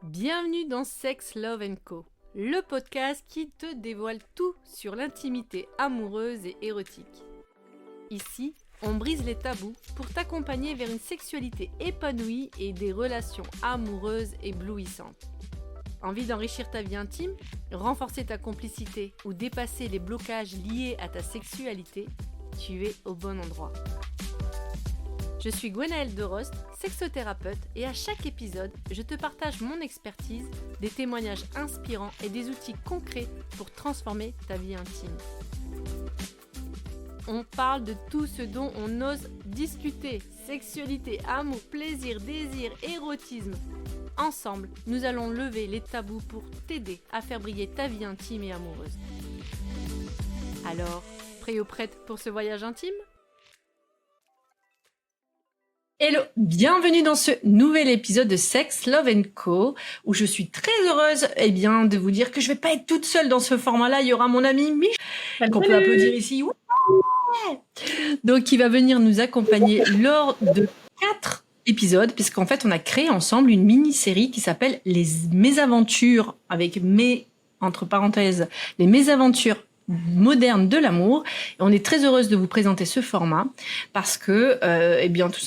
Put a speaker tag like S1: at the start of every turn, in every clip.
S1: Bienvenue dans Sex, Love Co, le podcast qui te dévoile tout sur l'intimité amoureuse et érotique. Ici, on brise les tabous pour t'accompagner vers une sexualité épanouie et des relations amoureuses éblouissantes. Envie d'enrichir ta vie intime, renforcer ta complicité ou dépasser les blocages liés à ta sexualité? Tu es au bon endroit. Je suis Gwenaëlle Derost, sexothérapeute, et à chaque épisode, je te partage mon expertise, des témoignages inspirants et des outils concrets pour transformer ta vie intime. On parle de tout ce dont on ose discuter: sexualité, amour, plaisir, désir, érotisme. Ensemble, nous allons lever les tabous pour t'aider à faire briller ta vie intime et amoureuse. Alors, prêt ou prête pour ce voyage intime ? Hello, bienvenue dans ce nouvel épisode de Sex, Love Co, où je suis très heureuse de vous dire que je vais pas être toute seule dans ce format-là. Il y aura mon ami Michel, qu'on peut applaudir ici. Ouais. Donc, il va venir nous accompagner lors de 4 épisodes, puisqu'en fait, on a créé ensemble une mini-série qui s'appelle Les Mésaventures, avec entre parenthèses, les mésaventures moderne de l'amour. Et on est très heureuse de vous présenter ce format parce que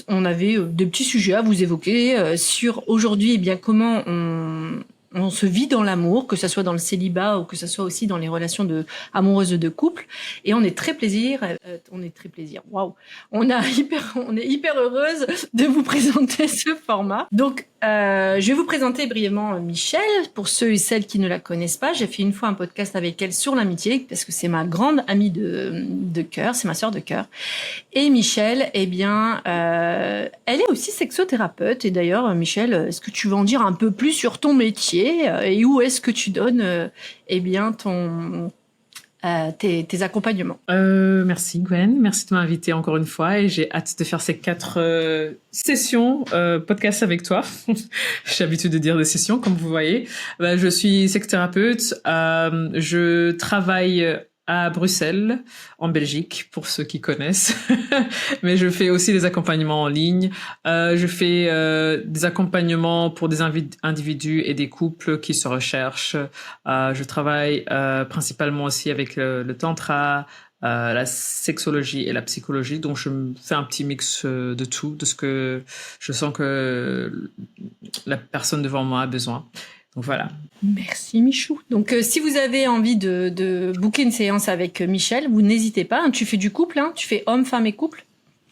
S1: on avait des petits sujets à vous évoquer sur aujourd'hui comment on se vit dans l'amour, que ça soit dans le célibat ou que ça soit aussi dans les relations amoureuses de couple. Et on est très plaisir. Waouh. On est hyper heureuse de vous présenter ce format. Donc, je vais vous présenter brièvement Michel. Pour ceux et celles qui ne la connaissent pas, j'ai fait une fois un podcast avec elle sur l'amitié parce que c'est ma grande amie de cœur, c'est ma sœur de cœur. Et Michel, elle est aussi sexothérapeute. Et d'ailleurs, Michel, est-ce que tu veux en dire un peu plus sur ton métier et où est-ce que tu donnes tes accompagnements?
S2: Merci Gwen, merci de m'inviter encore une fois et j'ai hâte de faire ces 4 sessions podcast avec toi. J'ai l'habitude de dire des sessions, comme vous voyez. Je suis sexothérapeute, je travaille à Bruxelles, en Belgique, pour ceux qui connaissent. Mais je fais aussi des accompagnements en ligne. Je fais des accompagnements pour des individus et des couples qui se recherchent. Je travaille principalement aussi avec le tantra, la sexologie et la psychologie. Donc, je fais un petit mix de tout, de ce que je sens que la personne devant moi a besoin. Donc voilà.
S1: Merci Michou. Donc si vous avez envie de booker une séance avec Michel, vous n'hésitez pas. Tu fais du couple, tu fais homme, femme et couple.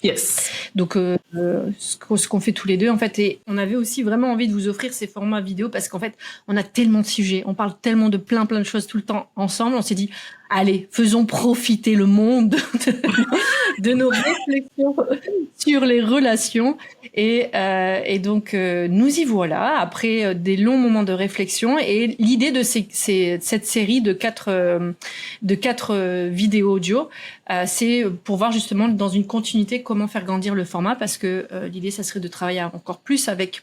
S2: Yes.
S1: Donc ce qu'on fait tous les deux en fait, et on avait aussi vraiment envie de vous offrir ces formats vidéo parce qu'en fait on a tellement de sujets, on parle tellement de plein de choses tout le temps ensemble. On s'est dit allez, faisons profiter le monde de nos réflexions sur les relations et donc nous y voilà après des longs moments de réflexion. Et l'idée de cette série de 4 vidéos audio, c'est pour voir justement dans une continuité comment faire grandir le format, parce que l'idée ça serait de travailler encore plus avec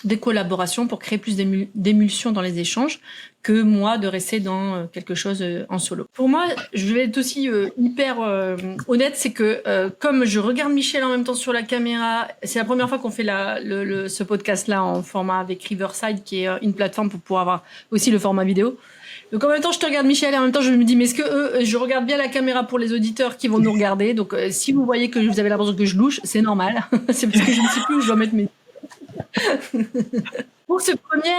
S1: des collaborations pour créer plus d'émulsion dans les échanges que moi de rester dans quelque chose en solo. Pour moi, je vais être aussi hyper honnête, c'est que comme je regarde Michel en même temps sur la caméra, c'est la première fois qu'on fait ce podcast-là en format avec Riverside, qui est une plateforme pour pouvoir avoir aussi le format vidéo. Donc en même temps, je te regarde Michel et en même temps, je me dis, mais est-ce que je regarde bien la caméra pour les auditeurs qui vont nous regarder? Donc si vous voyez que vous avez l'impression que je louche, c'est normal. C'est parce que je ne sais plus où je dois mettre mes... Pour ce premier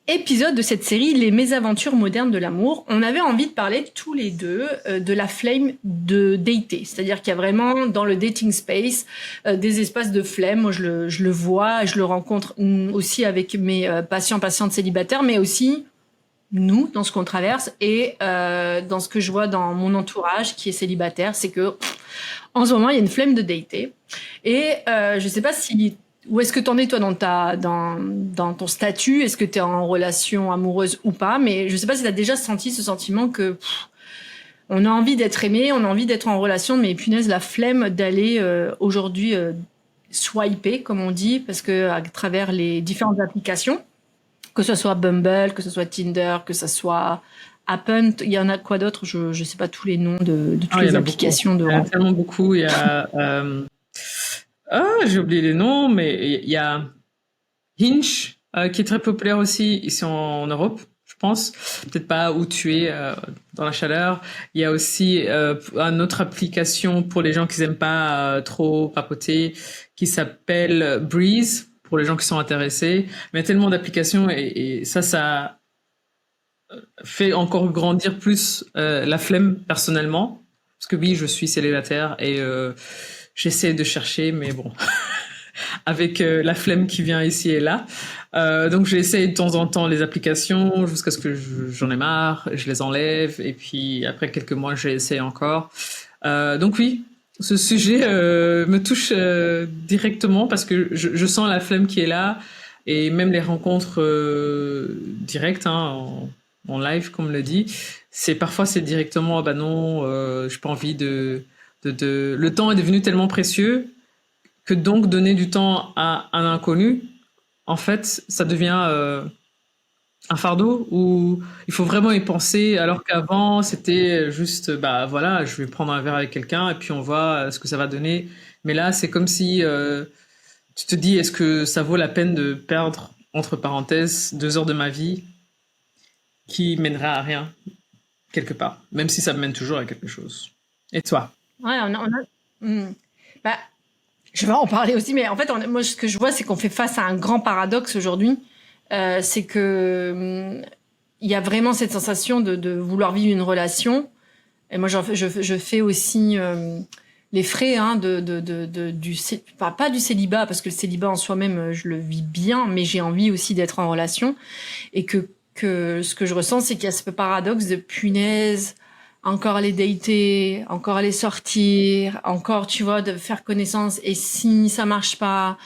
S1: épisode de cette série, Les Mésaventures modernes de l'amour, on avait envie de parler tous les deux de la flemme de dater. C'est-à-dire qu'il y a vraiment dans le dating space des espaces de flemme. Moi, je le vois, je le rencontre aussi avec mes patientes célibataires, mais aussi nous, dans ce qu'on traverse et dans ce que je vois dans mon entourage qui est célibataire, c'est que en ce moment, il y a une flemme de dater. Et je sais pas où est-ce que tu en es, toi, dans ton statut? Est-ce que tu es en relation amoureuse ou pas? Mais je sais pas si tu as déjà senti ce sentiment que on a envie d'être aimé, on a envie d'être en relation, mais punaise, la flemme d'aller aujourd'hui swiper, comme on dit, parce que à travers les différentes applications, que ce soit Bumble, que ce soit Tinder, que ce soit Happen, il y en a quoi d'autre? Je sais pas tous les noms de toutes les applications.
S2: Il y en a tellement beaucoup. Il y a... j'ai oublié les noms, mais il y a Hinge, qui est très populaire aussi ici en Europe, je pense. Peut-être pas où tu es dans la chaleur. Il y a aussi une autre application pour les gens qui n'aiment pas trop papoter, qui s'appelle Breeze, pour les gens qui sont intéressés. Mais il y a tellement d'applications et ça fait encore grandir plus la flemme personnellement. Parce que oui, je suis célibataire et j'essaie de chercher, mais bon, avec la flemme qui vient ici et là. Donc j'essaie de temps en temps les applications jusqu'à ce que j'en ai marre, je les enlève et puis après quelques mois j'essaie encore. Donc oui, ce sujet me touche directement parce que je sens la flemme qui est là et même les rencontres directes en live comme on le dit, parfois c'est directement ah bah non, j'ai pas envie le temps est devenu tellement précieux que donc donner du temps à un inconnu, en fait, ça devient un fardeau où il faut vraiment y penser, alors qu'avant, c'était juste, bah voilà, je vais prendre un verre avec quelqu'un et puis on voit ce que ça va donner. Mais là, c'est comme si tu te dis, est-ce que ça vaut la peine de perdre, entre parenthèses, 2 heures de ma vie qui mènera à rien, quelque part, même si ça me mène toujours à quelque chose. Et toi?
S1: Ouais, Bah, je vais en parler aussi, mais en fait, moi, ce que je vois, c'est qu'on fait face à un grand paradoxe aujourd'hui. C'est que il y a vraiment cette sensation de vouloir vivre une relation. Et moi, je fais aussi les frais pas du célibat, parce que le célibat en soi-même, je le vis bien, mais j'ai envie aussi d'être en relation. Et que ce que je ressens, c'est qu'il y a ce paradoxe de punaise, encore aller dater, encore aller sortir, encore, tu vois, de faire connaissance. Et si ça marche pas,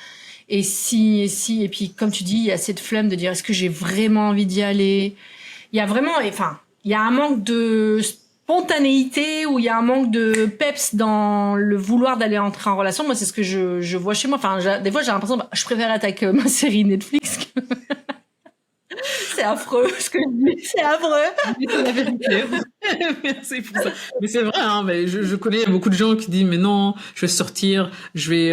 S1: et si, et puis comme tu dis, il y a cette flemme de dire est-ce que j'ai vraiment envie d'y aller. Il y a vraiment, enfin, il y a un manque de spontanéité ou il y a un manque de peps dans le vouloir d'aller entrer en relation. Moi, c'est ce que je vois chez moi. Enfin, des fois, j'ai l'impression, je préfère être avec ma série Netflix. C'est affreux ce que je dis, c'est affreux.
S2: C'est la vérité. Merci pour ça. Mais c'est vrai, hein, mais je connais beaucoup de gens qui disent mais non, je vais sortir, je vais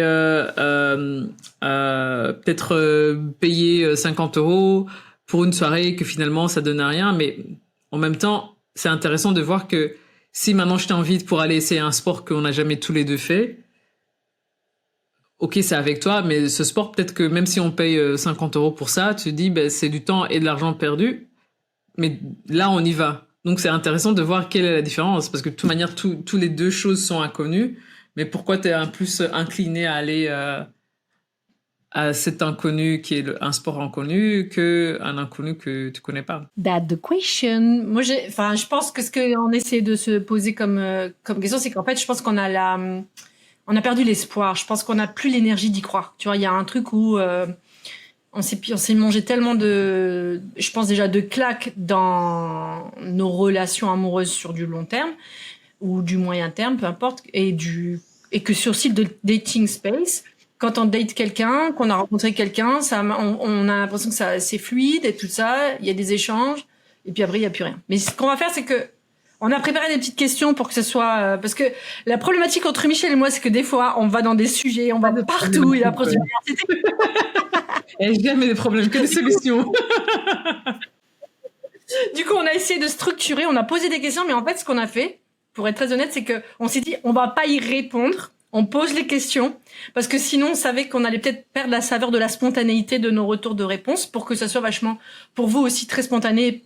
S2: peut-être payer 50 € pour une soirée que finalement ça donne à rien. Mais en même temps, c'est intéressant de voir que si maintenant je t'invite pour aller essayer un sport qu'on n'a jamais tous les deux fait, ok, c'est avec toi, mais ce sport, peut-être que même si on paye 50 € pour ça, tu te dis, ben, c'est du temps et de l'argent perdu, mais là, on y va. Donc, c'est intéressant de voir quelle est la différence, parce que de toute manière, tous les deux choses sont inconnues, mais pourquoi tu es un plus incliné à aller à cet inconnu qui est un sport inconnu qu'un inconnu que tu connais pas?
S1: That's the question. Moi, je pense que ce qu'on essaie de se poser comme question, c'est qu'en fait, je pense qu'on a perdu l'espoir. Je pense qu'on n'a plus l'énergie d'y croire. Tu vois, il y a un truc où on s'est mangé tellement je pense déjà de claques dans nos relations amoureuses sur du long terme ou du moyen terme, peu importe, et que sur le site de dating space, quand on date quelqu'un, qu'on a rencontré quelqu'un, on a l'impression que c'est fluide et tout ça. Il y a des échanges et puis après il y a plus rien. Mais ce qu'on va faire, c'est que on a préparé des petites questions pour que ce soit parce que la problématique entre Michel et moi, c'est que des fois on va dans des sujets, on va de partout et après
S2: Et jamais des problèmes, que des solutions.
S1: Du coup, on a essayé de structurer, on a posé des questions, mais en fait, ce qu'on a fait, pour être très honnête, c'est que on s'est dit on va pas y répondre. On pose les questions parce que sinon on savait qu'on allait peut-être perdre la saveur de la spontanéité de nos retours de réponse pour que ça soit vachement pour vous aussi très spontané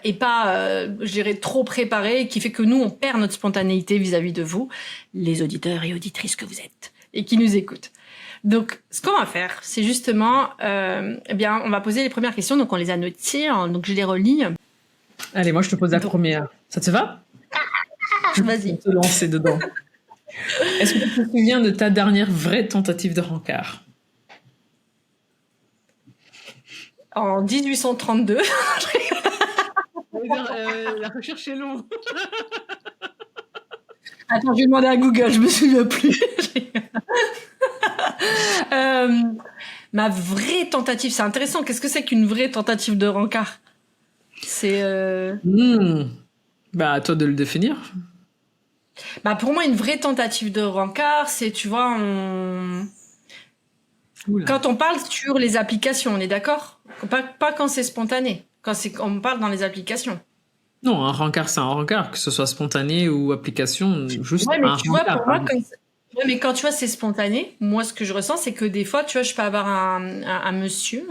S1: et pas je dirais trop préparé qui fait que nous on perd notre spontanéité vis-à-vis de vous les auditeurs et auditrices que vous êtes et qui nous écoutent. Donc ce qu'on va faire c'est justement eh bien on va poser les premières questions donc on les a notées donc je les relis.
S2: Allez, moi je te pose la première. Ça te va?
S1: Vas-y.
S2: On te lancer dedans. Est-ce que tu te souviens de ta dernière vraie tentative de rencard?
S1: En 1832.
S2: La recherche est longue.
S1: Attends, je vais demander à Google, je me souviens plus. Ma vraie tentative, c'est intéressant. Qu'est-ce que c'est qu'une vraie tentative de rencard? C'est...
S2: Bah, à toi de le définir.
S1: Bah, pour moi, une vraie tentative de rencard, c'est, tu vois,
S2: tout, là.
S1: Quand on parle sur les applications, on est d'accord? Pas quand c'est spontané. On parle dans les applications.
S2: Non, un rencard, c'est un rencard, que ce soit spontané ou application, juste
S1: Ouais, mais
S2: un
S1: tu vois,
S2: rencard.
S1: pour moi, ouais, mais quand tu vois, c'est spontané, moi, ce que je ressens, c'est que des fois, tu vois, je peux avoir un monsieur,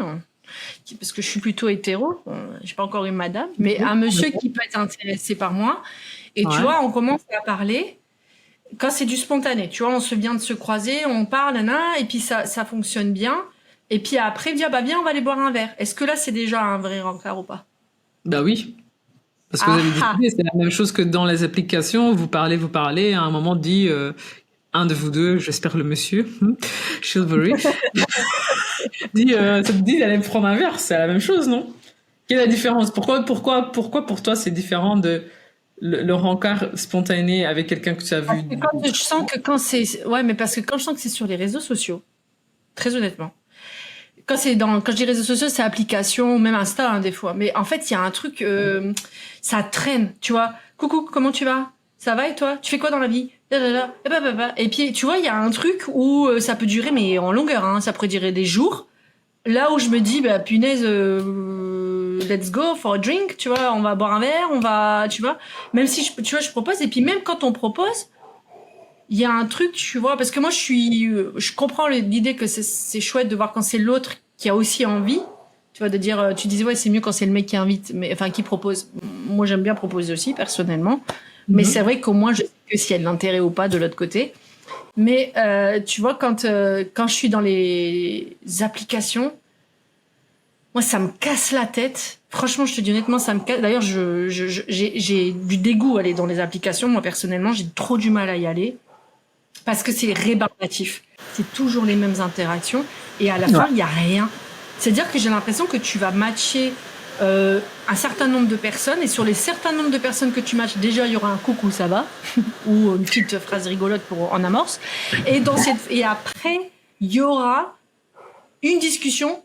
S1: parce que je suis plutôt hétéro, j'ai pas encore eu madame, mais un monsieur qui peut être intéressé par moi, et tu
S2: Ouais.
S1: vois, on commence à parler, quand c'est du spontané, tu vois, on se vient de se croiser, on parle, et puis ça fonctionne bien, et puis après, il dit, ah bah viens, on va aller boire un verre. Est-ce que là, c'est déjà un vrai rencard ou pas?
S2: Bah oui. Parce que vous
S1: Ah
S2: avez
S1: ah!
S2: décidé, c'est la même chose que dans les applications, vous parlez, à un moment dit, un de vous deux, j'espère le monsieur, Chivalry, dit, ça te dit d'aller prendre un verre, c'est la même chose, non? Quelle est la différence? Pourquoi pour toi c'est différent de le rencard spontané avec quelqu'un que tu as vu?
S1: Quand je sens que ouais, mais parce que quand je sens que c'est sur les réseaux sociaux, très honnêtement, quand je dis réseaux sociaux, c'est application ou même Insta, hein, des fois. Mais en fait, il y a un truc, ça traîne, tu vois. Coucou, comment tu vas? Ça va et toi? Tu fais quoi dans la vie? Et puis, tu vois, il y a un truc où ça peut durer, mais en longueur, hein, ça pourrait durer des jours. Là où je me dis, bah punaise, let's go for a drink, tu vois, on va boire un verre, tu vois. Même si, tu vois, je propose, et puis même quand on propose, il y a un truc, tu vois, parce que moi, je comprends l'idée que c'est chouette de voir quand c'est l'autre qui a aussi envie, tu vois, de dire, tu disais, ouais, c'est mieux quand c'est le mec qui invite, mais, enfin, qui propose. Moi, j'aime bien proposer aussi, personnellement. Mais c'est vrai qu'au moins, je sais que s'il y a de l'intérêt ou pas de l'autre côté. Mais, tu vois, quand je suis dans les applications, moi, ça me casse la tête. Franchement, je te dis honnêtement, ça me casse. D'ailleurs, j'ai du dégoût à aller dans les applications. Moi, personnellement, j'ai trop du mal à y aller. Parce que c'est rébarbatif. C'est toujours les mêmes interactions. Et à la fin, il n'y a rien. C'est-à-dire que j'ai l'impression que tu vas matcher un certain nombre de personnes. Et sur les certains nombres de personnes que tu matches, déjà, il y aura un coucou, ça va. Ou une petite phrase rigolote en amorce. Et après, il y aura une discussion.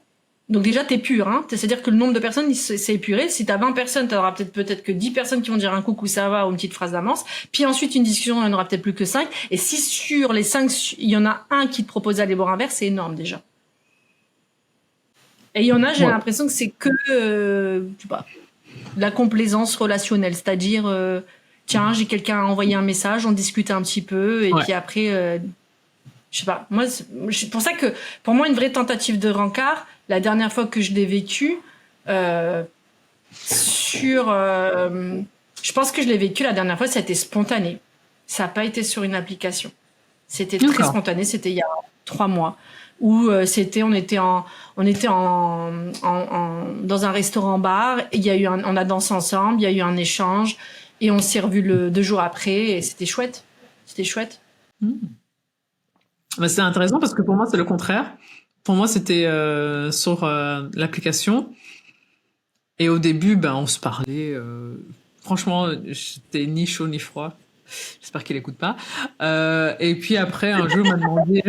S1: Donc déjà, t'es pur, hein. C'est-à-dire que le nombre de personnes, c'est épuré. Si t'as 20 personnes, t'auras peut-être que 10 personnes qui vont dire un coucou, ça va, ou une petite phrase d'amorce. Puis ensuite, une discussion, il n'y en aura peut-être plus que 5. Et si sur les 5, il y en a un qui te propose d'aller boire un verre, c'est énorme déjà. Et il y en a, j'ai l'impression que c'est que, je sais pas, la complaisance relationnelle. C'est-à-dire, tiens, j'ai quelqu'un à envoyer un message, on discute un petit peu, et puis après, je sais pas. Moi, c'est pour ça que, pour moi, une vraie tentative de rencard, la dernière fois que je l'ai vécu, je pense que je l'ai vécu la dernière fois, c'était spontané. Ça n'a pas été sur une application. C'était très spontané, c'était il y a 3 mois. Où on était dans un restaurant-bar, on a dansé ensemble, il y a eu un échange, et on s'est revus 2 jours après, et c'était chouette. C'était chouette.
S2: Bah, c'est intéressant parce que pour moi, c'est le contraire. Pour moi, c'était sur l'application. Et au début, ben, on se parlait. Franchement, j'étais ni chaud ni froid. J'espère qu'il écoute pas. Et puis après, un jour, il m'a demandé...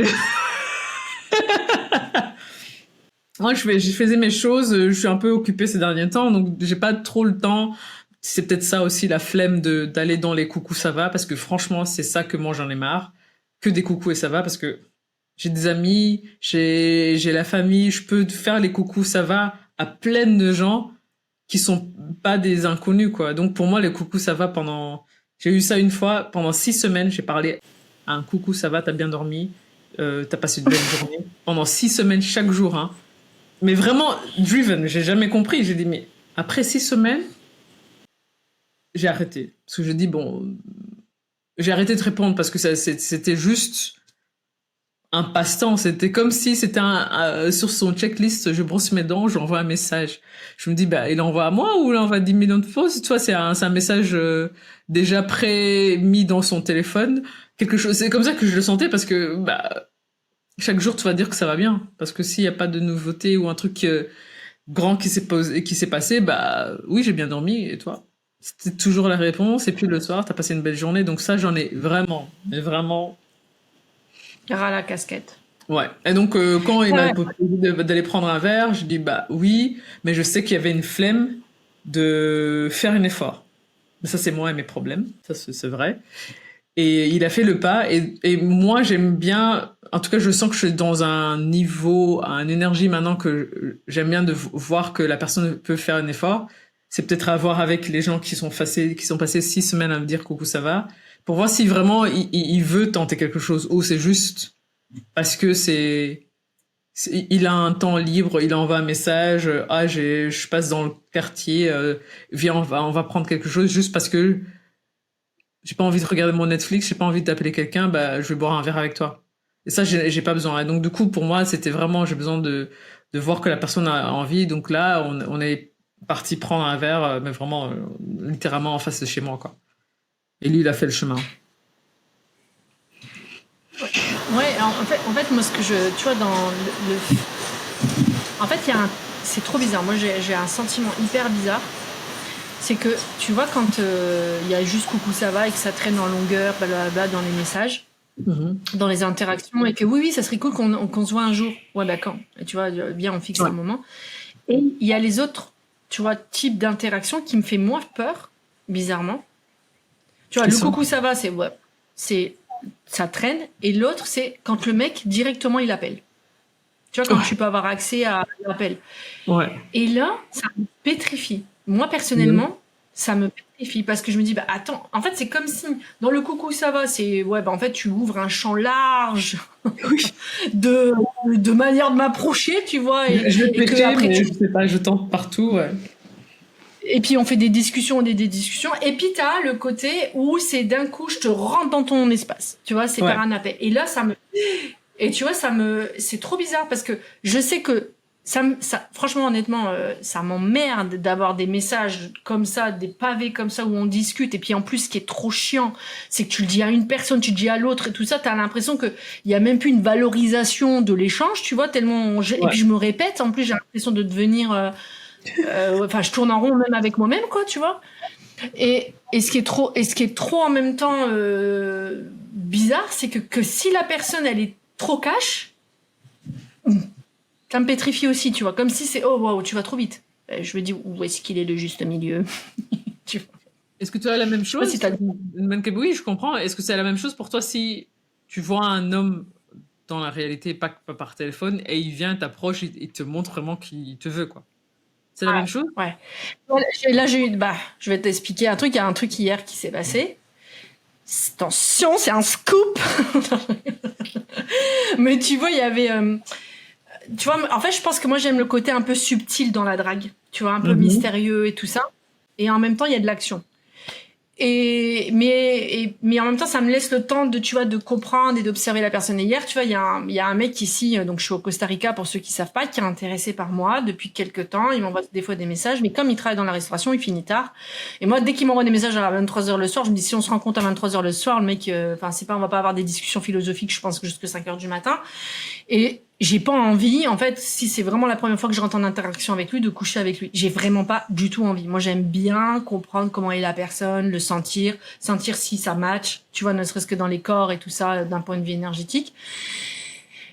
S2: Moi, je faisais mes choses. Je suis un peu occupée ces derniers temps, donc j'ai pas trop le temps. C'est peut-être ça aussi, la flemme d'aller dans les coucous ça va, parce que franchement, c'est ça que moi, j'en ai marre. Que des coucous et ça va, parce que j'ai des amis, j'ai la famille, je peux faire les coucous ça va à plein de gens qui sont pas des inconnus, quoi. Donc pour moi, les coucous ça va j'ai eu ça une fois, pendant 6 semaines, j'ai parlé à un coucou ça va, t'as bien dormi, t'as passé une belle journée. Pendant 6 semaines, chaque jour, hein. Mais vraiment driven, j'ai jamais compris. J'ai dit, mais après 6 semaines, j'ai arrêté. Parce que je dis, bon, j'ai arrêté de répondre parce que c'était juste un passe-temps. C'était comme si c'était sur son checklist, je brosse mes dents, j'envoie un message. Je me dis, bah, il envoie à moi ou il envoie 10 millions de fois. Tu vois, c'est un message déjà pré-mis dans son téléphone. Quelque chose. C'est comme ça que je le sentais parce que, bah, chaque jour, tu vas dire que ça va bien. Parce que s'il n'y a pas de nouveauté ou un truc grand qui s'est passé, bah, oui, j'ai bien dormi. Et toi? C'était toujours la réponse. Et puis le soir, t'as passé une belle journée. Donc ça, j'en ai vraiment, mais vraiment...
S1: ras la casquette.
S2: Ouais. Et donc, quand il m'a proposé d'aller prendre un verre, je dis, bah oui, mais je sais qu'il y avait une flemme de faire un effort. Mais ça, c'est moi et mes problèmes. Ça, c'est vrai. Et il a fait le pas. Et moi, j'aime bien en tout cas, je sens que je suis dans un niveau, une énergie maintenant que j'aime bien de voir que la personne peut faire un effort. C'est peut-être à voir avec les gens qui sont passés 6 semaines à me dire coucou, ça va, pour voir si vraiment il veut tenter quelque chose ou c'est juste parce que il a un temps libre, il envoie un message, je passe dans le quartier, viens, on va prendre quelque chose juste parce que j'ai pas envie de regarder mon Netflix, j'ai pas envie d'appeler quelqu'un, bah, je vais boire un verre avec toi. Et ça, j'ai pas besoin. Et donc, du coup, pour moi, c'était vraiment, j'ai besoin de voir que la personne a envie. Donc là, on est parti prendre un verre, mais vraiment, littéralement en face de chez moi, quoi. Et lui, il a fait le chemin.
S1: Ouais, en fait, moi, tu vois, en fait, c'est trop bizarre. Moi, j'ai un sentiment hyper bizarre. C'est que, tu vois, quand il y a juste coucou, ça va, et que ça traîne en longueur, blablabla, dans les messages, dans les interactions, et que oui, ça serait cool qu'on se voit un jour. Ouais, bah quand? Et tu vois, bien, on fixe un moment. Et il y a les autres, tu vois, types d'interactions qui me fait moins peur, bizarrement. Tu vois, le coucou, ça va, ça traîne. Et l'autre, c'est quand le mec, directement, il appelle. Tu vois, quand tu peux avoir accès à l'appel.
S2: Ouais.
S1: Et là, ça me pétrifie. Moi, personnellement, ça me pétrifie parce que je me dis, bah attends, en fait, c'est comme si, dans le coucou, ça va, en fait, tu ouvres un champ large de manière de m'approcher, tu vois.
S2: Je vais te après, je sais pas, je tente partout, ouais.
S1: Et puis, on fait des discussions, des discussions. Et puis, t'as le côté où c'est d'un coup, je te rentre dans ton espace. Tu vois, c'est par un appel. Et là, et tu vois, c'est trop bizarre parce que je sais que franchement, honnêtement, ça m'emmerde d'avoir des messages comme ça, des pavés comme ça où on discute. Et puis en plus, ce qui est trop chiant, c'est que tu le dis à une personne, tu le dis à l'autre et tout ça, t'as l'impression que il y a même plus une valorisation de l'échange, tu vois, tellement. Et puis je me répète, en plus j'ai l'impression de devenir, enfin, je tourne en rond même avec moi-même, quoi, tu vois. Et ce qui est trop en même temps bizarre, c'est que si la personne elle est trop cash. Ça me pétrifie aussi, tu vois, comme si c'est oh waouh, tu vas trop vite. Je me dis où est-ce qu'il est le juste milieu. Tu vois.
S2: Est-ce que tu as la même chose Oui, je comprends. Est-ce que c'est la même chose pour toi si tu vois un homme dans la réalité, pas par téléphone, et il vient, t'approche, il te montre vraiment qu'il te veut, quoi. C'est la même chose?
S1: Ouais. Là, je vais t'expliquer un truc. Il y a un truc hier qui s'est passé. Attention, c'est un scoop. Mais tu vois, il y avait. Tu vois, en fait, je pense que moi, j'aime le côté un peu subtil dans la drague. Tu vois, un peu mystérieux et tout ça. Et en même temps, il y a de l'action. Mais en même temps, ça me laisse le temps de comprendre et d'observer la personne. Et hier, tu vois, il y a un mec ici, donc je suis au Costa Rica pour ceux qui savent pas, qui est intéressé par moi depuis quelques temps. Il m'envoie des fois des messages, mais comme il travaille dans la restauration, il finit tard. Et moi, dès qu'il m'envoie des messages à 23h le soir, je me dis, si on se rencontre à 23h le soir, le mec, on va pas avoir des discussions philosophiques, je pense, jusqu'à 5h du matin. Et j'ai pas envie, en fait, si c'est vraiment la première fois que je rentre en interaction avec lui, de coucher avec lui. J'ai vraiment pas du tout envie. Moi, j'aime bien comprendre comment est la personne, le sentir si ça match, tu vois, ne serait-ce que dans les corps et tout ça, d'un point de vue énergétique.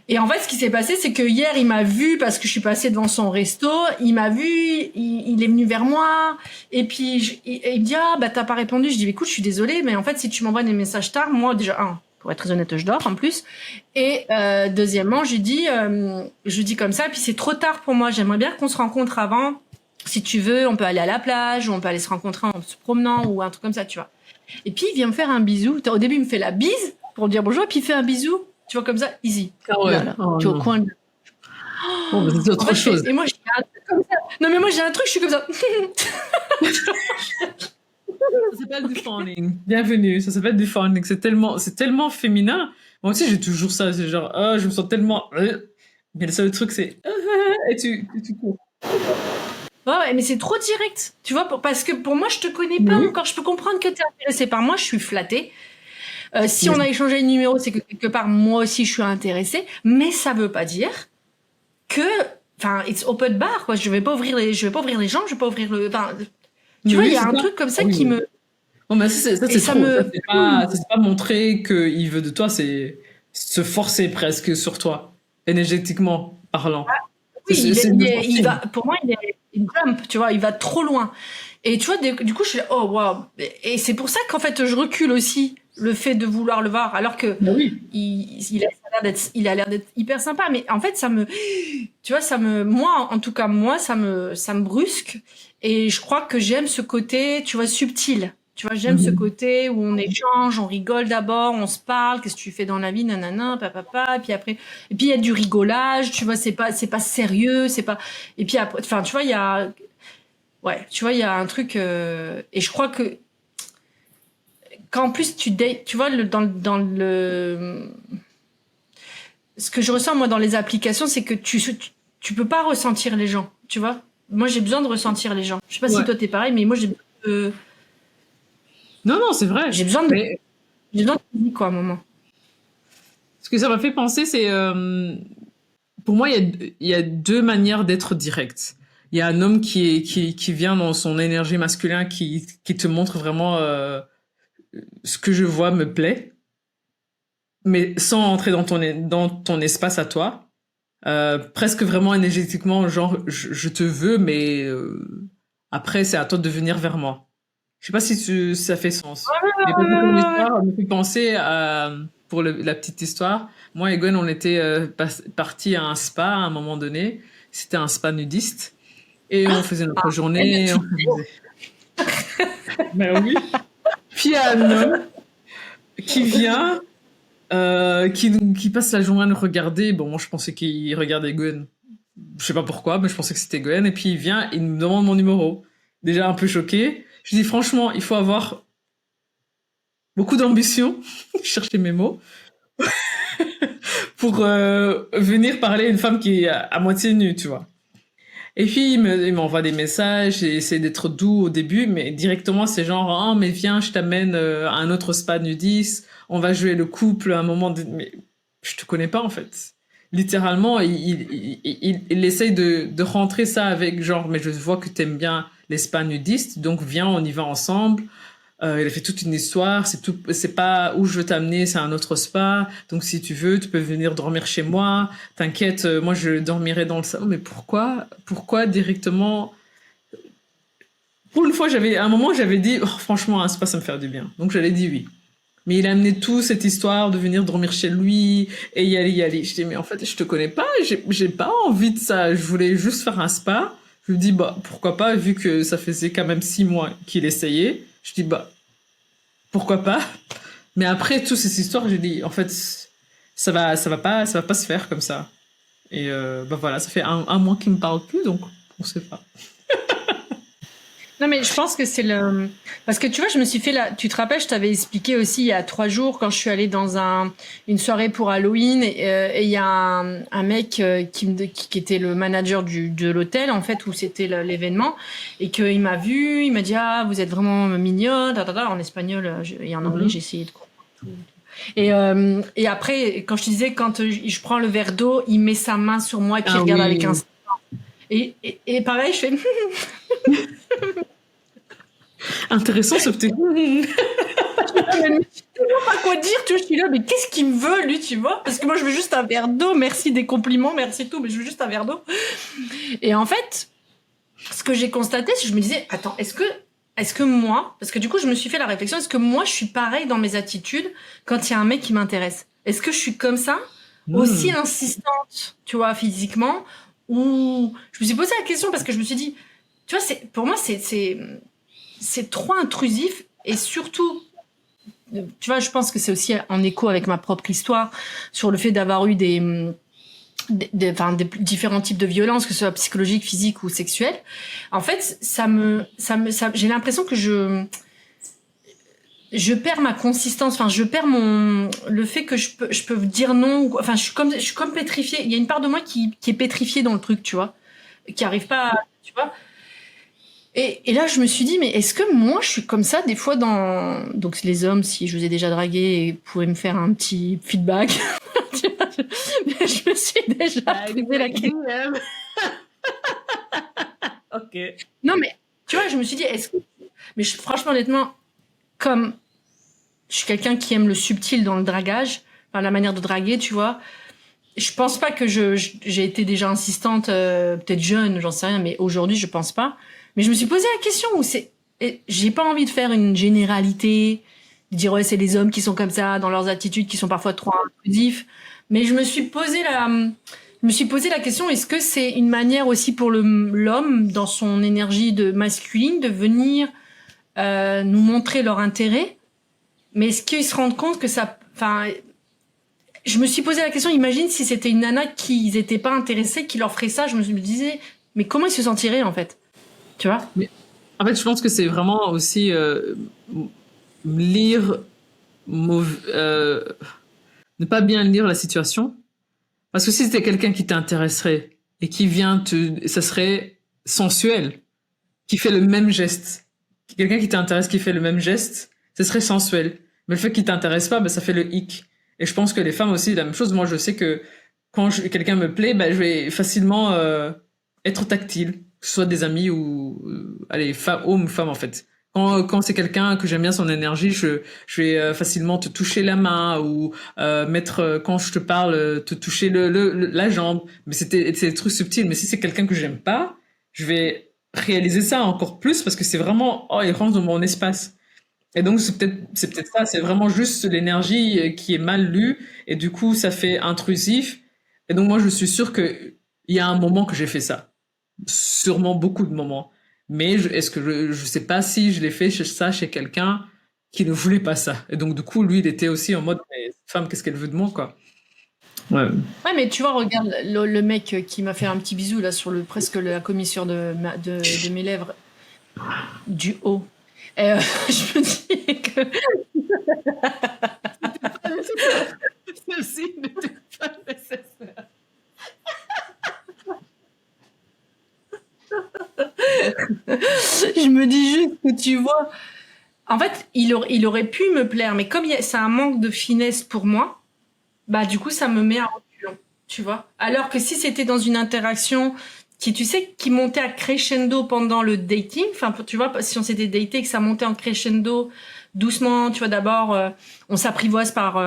S1: Et en fait, ce qui s'est passé, c'est que hier, il m'a vu parce que je suis passée devant son resto. Il m'a vu, il est venu vers moi. Et puis, il me dit, t'as pas répondu. Je dis, écoute, je suis désolée, mais en fait, si tu m'envoies des messages tard, moi, déjà, pour être très honnête, je dors en plus. Et deuxièmement, je dis comme ça, puis c'est trop tard pour moi. J'aimerais bien qu'on se rencontre avant. Si tu veux, on peut aller à la plage, ou on peut aller se rencontrer en se promenant, ou un truc comme ça, tu vois. Et puis, il vient me faire un bisou. Au début, il me fait la bise pour dire bonjour, et puis il fait un bisou, tu vois, comme ça, easy.
S2: Ah ouais.
S1: Là. Tu es au coin de...
S2: c'est autre chose.
S1: Et moi, j'ai un truc comme ça. Non, mais moi, j'ai un truc, je suis comme ça.
S2: Ça s'appelle du fawning. Bienvenue, ça s'appelle du fawning. C'est tellement féminin. Moi aussi, j'ai toujours ça. C'est genre, je me sens tellement. Mais le seul truc, c'est. Et tu cours.
S1: Ouais, mais c'est trop direct. Tu vois, parce que pour moi, je te connais pas encore. Je peux comprendre que tu es intéressé par moi. Je suis flattée. Si on a échangé les numéros, c'est que quelque part, moi aussi, je suis intéressée. Mais ça veut pas dire que. Enfin, it's open bar, quoi. Je vais pas ouvrir les gens, je vais pas ouvrir le. Enfin, tu vois, il y a un truc comme ça qui me...
S2: Non, mais c'est trop. C'est pas montrer qu'il veut de toi, c'est se forcer presque sur toi, énergétiquement parlant.
S1: Oui, pour moi, il jump, tu vois, il va trop loin. Et tu vois, du coup, je suis là, oh, waouh. Et c'est pour ça qu'en fait, je recule aussi le fait de vouloir le voir, alors que
S2: Oui.
S1: il a l'air d'être hyper sympa. Mais en fait, tu vois, moi, en tout cas, moi, ça me brusque. Et je crois que j'aime ce côté, tu vois, subtil. Tu vois, j'aime ce côté où on échange, on rigole d'abord, on se parle, qu'est-ce que tu fais dans la vie, nanana, papa, et puis après, et puis il y a du rigolage, tu vois, c'est pas sérieux, c'est pas, et puis après, enfin, tu vois, il y a un truc, et je crois que, quand en plus tu vois, dans le, ce que je ressens, moi, dans les applications, c'est que tu peux pas ressentir les gens, tu vois. Moi, j'ai besoin de ressentir les gens. Je sais pas si toi t'es pareil, mais moi, j'ai besoin de,
S2: Non, c'est vrai.
S1: j'ai besoin de,
S2: Mais
S1: j'ai besoin de physique, quoi, à un moment.
S2: ce que ça m'a fait penser, c'est pour moi, il y a deux manières d'être direct. Il y a un homme qui vient dans son énergie masculine, qui te montre vraiment ce que je vois me plaît, mais sans entrer dans ton espace à toi. Presque vraiment énergétiquement, genre je te veux, mais après c'est à toi de venir vers moi. Je sais pas si ça fait sens. Mais parce que ton histoire me fait penser à, pour la petite histoire, moi et Gwen, on était partis à un spa à un moment donné. C'était un spa nudiste. Et on faisait notre journée. Ben oui. Puis il y a un homme qui vient, qui passe la journée à nous regarder. Bon, moi je pensais qu'il regardait Gwen. Je sais pas pourquoi, mais je pensais que c'était Gwen. Et puis il vient, il me demande mon numéro. Déjà un peu choqué. Je dis franchement, il faut avoir beaucoup d'ambition, chercher mes mots, pour venir parler à une femme qui est à moitié nue, tu vois. Et puis il m'envoie des messages, j'ai essayé d'être doux au début, mais directement c'est genre, oh mais viens, je t'amène à un autre spa nudiste, on va jouer le couple à un moment de... Mais je te connais pas en fait. Littéralement, il essaye de rentrer ça avec genre, mais je vois que t'aimes bien les spas nudistes, donc viens, on y va ensemble. Il a fait toute une histoire. C'est pas où je veux t'amener, c'est un autre spa. Donc si tu veux, tu peux venir dormir chez moi. T'inquiète, moi je dormirai dans le salon. Mais pourquoi directement? Pour une fois, à un moment, j'avais dit, oh, franchement, un spa, ça me fait du bien. Donc j'allais dit oui. Mais il a amené toute cette histoire de venir dormir chez lui et y aller. Je dis, mais en fait, je te connais pas, j'ai pas envie de ça. Je voulais juste faire un spa. Je lui dis, bah, pourquoi pas, vu que ça faisait quand même 6 mois qu'il essayait. Je dis, bah, pourquoi pas? Mais après toute cette histoire, j'ai dit, en fait, ça va pas se faire comme ça. Et bah voilà, ça fait un mois qu'il me parle plus, donc on sait pas.
S1: Non, mais je pense que c'est parce que tu vois, je me suis fait tu te rappelles, je t'avais expliqué aussi il y a 3 jours quand je suis allée dans une soirée pour Halloween et il y a un mec qui était le manager de l'hôtel, en fait, où c'était l'événement, et qu'il m'a vu, il m'a dit, ah, vous êtes vraiment mignonne, en espagnol et en anglais, j'ai essayé de comprendre tout. Et après, quand je te disais, quand je prends le verre d'eau, il met sa main sur moi et puis il regarde avec un... Et pareil, je fais...
S2: Intéressant ce petit.
S1: Je sais pas quoi dire, tu vois, je suis là, mais qu'est-ce qu'il me veut, lui, tu vois? Parce que moi, je veux juste un verre d'eau, merci des compliments, merci tout, mais je veux juste un verre d'eau. Et en fait, ce que j'ai constaté, c'est que je me disais, attends, est-ce que moi, parce que du coup, je me suis fait la réflexion, est-ce que moi, je suis pareil dans mes attitudes quand il y a un mec qui m'intéresse? Est-ce que je suis comme ça, aussi insistante, tu vois, physiquement, ou je me suis posé la question parce que je me suis dit, tu vois, pour moi, c'est trop intrusif, et surtout, tu vois, je pense que c'est aussi en écho avec ma propre histoire sur le fait d'avoir eu des différents types de violences, que ce soit psychologiques, physiques ou sexuelles. En fait, j'ai l'impression que je perds ma consistance, enfin, je perds le fait que je peux dire non, enfin, je suis comme pétrifiée. Il y a une part de moi qui est pétrifiée dans le truc, tu vois, qui arrive pas, tu vois. Et là, je me suis dit, mais est-ce que moi, je suis comme ça des fois donc les hommes, si je vous ai déjà dragué, pouvaient me faire un petit feedback. Je me suis déjà posé la question.
S2: Ok.
S1: Non, mais tu vois, je me suis dit, mais franchement, honnêtement, comme je suis quelqu'un qui aime le subtil dans le dragage, enfin, la manière de draguer, tu vois, je pense pas que j'ai été déjà insistante, peut-être jeune, j'en sais rien, mais aujourd'hui, je pense pas. Mais je me suis posé la question j'ai pas envie de faire une généralité. dire ouais, c'est les hommes qui sont comme ça dans leurs attitudes, qui sont parfois trop intrusifs. Mais je me suis posé la question, est-ce que c'est une manière aussi pour l'homme, dans son énergie de masculine, de venir nous montrer leur intérêt? Mais est-ce qu'ils se rendent compte que ça... Enfin, je me suis posé la question, imagine si c'était une nana qui n'étaient pas intéressés, qui leur ferait ça, je me disais, mais comment ils se sentiraient en fait? Tu vois?
S2: Mais, en fait, je pense que c'est vraiment aussi lire, ne pas bien lire la situation. Parce que si c'était quelqu'un qui t'intéresserait et qui vient ça serait sensuel, qui fait le même geste. Quelqu'un qui t'intéresse, qui fait le même geste, ce serait sensuel. Mais le fait qu'il t'intéresse pas, ça fait le hic. Et je pense que les femmes aussi, la même chose. Moi, je sais que quand quelqu'un me plaît, je vais facilement être tactile, que ce soit des amis ou allez, homme, femme en fait. Quand c'est quelqu'un que j'aime bien son énergie, je vais facilement te toucher la main ou mettre quand je te parle te toucher la jambe. Mais c'est des trucs subtils. Mais si c'est quelqu'un que j'aime pas, je vais réaliser ça encore plus parce que c'est vraiment il rentre dans mon espace. Et donc c'est peut-être ça, c'est vraiment juste l'énergie qui est mal lue et du coup ça fait intrusif. Et donc moi je suis sûre que il y a un moment que j'ai fait ça, sûrement beaucoup de moments. Mais est-ce que je sais pas si je l'ai fait chez quelqu'un qui ne voulait pas ça. Et donc du coup lui il était aussi en mode mais, femme qu'est-ce qu'elle veut de moi quoi. Ouais.
S1: Ouais, mais tu vois, regarde le mec qui m'a fait un petit bisou là sur presque la commissure de mes lèvres du haut. Je me dis que celle-ci n'était pas nécessaire. Je me dis juste que tu vois, en fait, il aurait pu me plaire, mais comme c'est un manque de finesse pour moi, bah du coup ça me met à reculons, tu vois. Alors que si c'était dans une interaction qui montait à crescendo pendant le dating, enfin tu vois, si on s'était daté et que ça montait en crescendo doucement, tu vois, d'abord on s'apprivoise par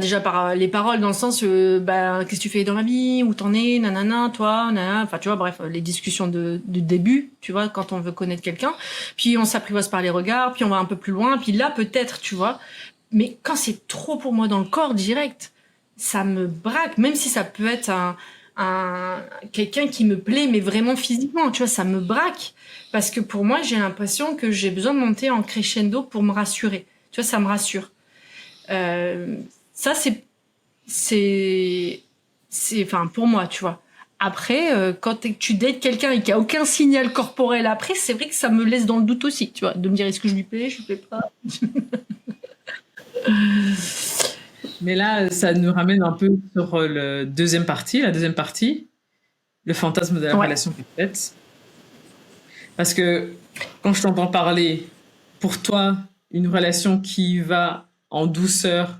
S1: déjà par les paroles dans le sens qu'est-ce que tu fais dans la vie, où t'en es, nanana, toi, nanana, enfin tu vois, bref, les discussions de début, tu vois, quand on veut connaître quelqu'un, puis on s'apprivoise par les regards, puis on va un peu plus loin, puis là peut-être, tu vois. Mais quand c'est trop pour moi dans le corps direct, ça me braque, même si ça peut être quelqu'un qui me plaît, mais vraiment physiquement, tu vois, ça me braque. Parce que pour moi, j'ai l'impression que j'ai besoin de monter en crescendo pour me rassurer. Tu vois, ça me rassure. Ça, enfin, pour moi, tu vois. Après, quand tu dates quelqu'un et qu'il n'y a aucun signal corporel après, c'est vrai que ça me laisse dans le doute aussi, tu vois, de me dire est-ce que je lui plais, je lui plais pas.
S2: Mais là, ça nous ramène un peu sur la deuxième partie, le fantasme de la relation parfaite. Parce que quand je t'entends parler, pour toi, une relation qui va en douceur,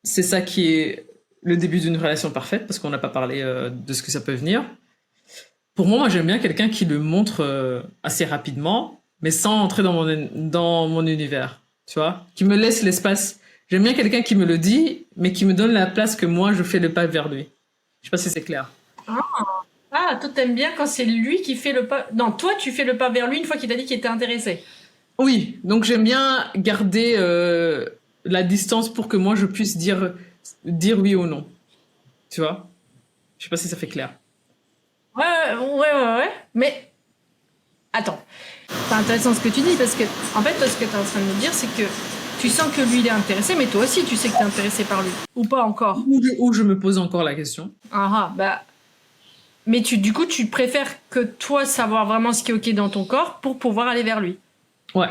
S2: c'est ça qui est le début d'une relation parfaite, parce qu'on n'a pas parlé de ce que ça peut venir. Pour moi, j'aime bien quelqu'un qui le montre assez rapidement, mais sans entrer dans mon univers, tu vois, qui me laisse l'espace. J'aime bien quelqu'un qui me le dit, mais qui me donne la place que moi, je fais le pas vers lui. Je sais pas si c'est clair.
S1: Ah, toi, t'aimes bien quand c'est lui qui fait le pas... Non, toi, tu fais le pas vers lui une fois qu'il t'a dit qu'il était intéressé.
S2: Oui, donc j'aime bien garder la distance pour que moi, je puisse dire oui ou non. Tu vois? Je sais pas si ça fait clair.
S1: Ouais. Mais, attends. C'est intéressant ce que tu dis, parce que, en fait, ce que t'es en train de me dire, c'est que tu sens que lui, il est intéressé, mais toi aussi, tu sais que t'es intéressé par lui. Ou pas encore.
S2: Ou je me pose encore la question.
S1: Mais du coup, tu préfères que toi savoir vraiment ce qui est ok dans ton corps pour pouvoir aller vers lui.
S2: Ouais.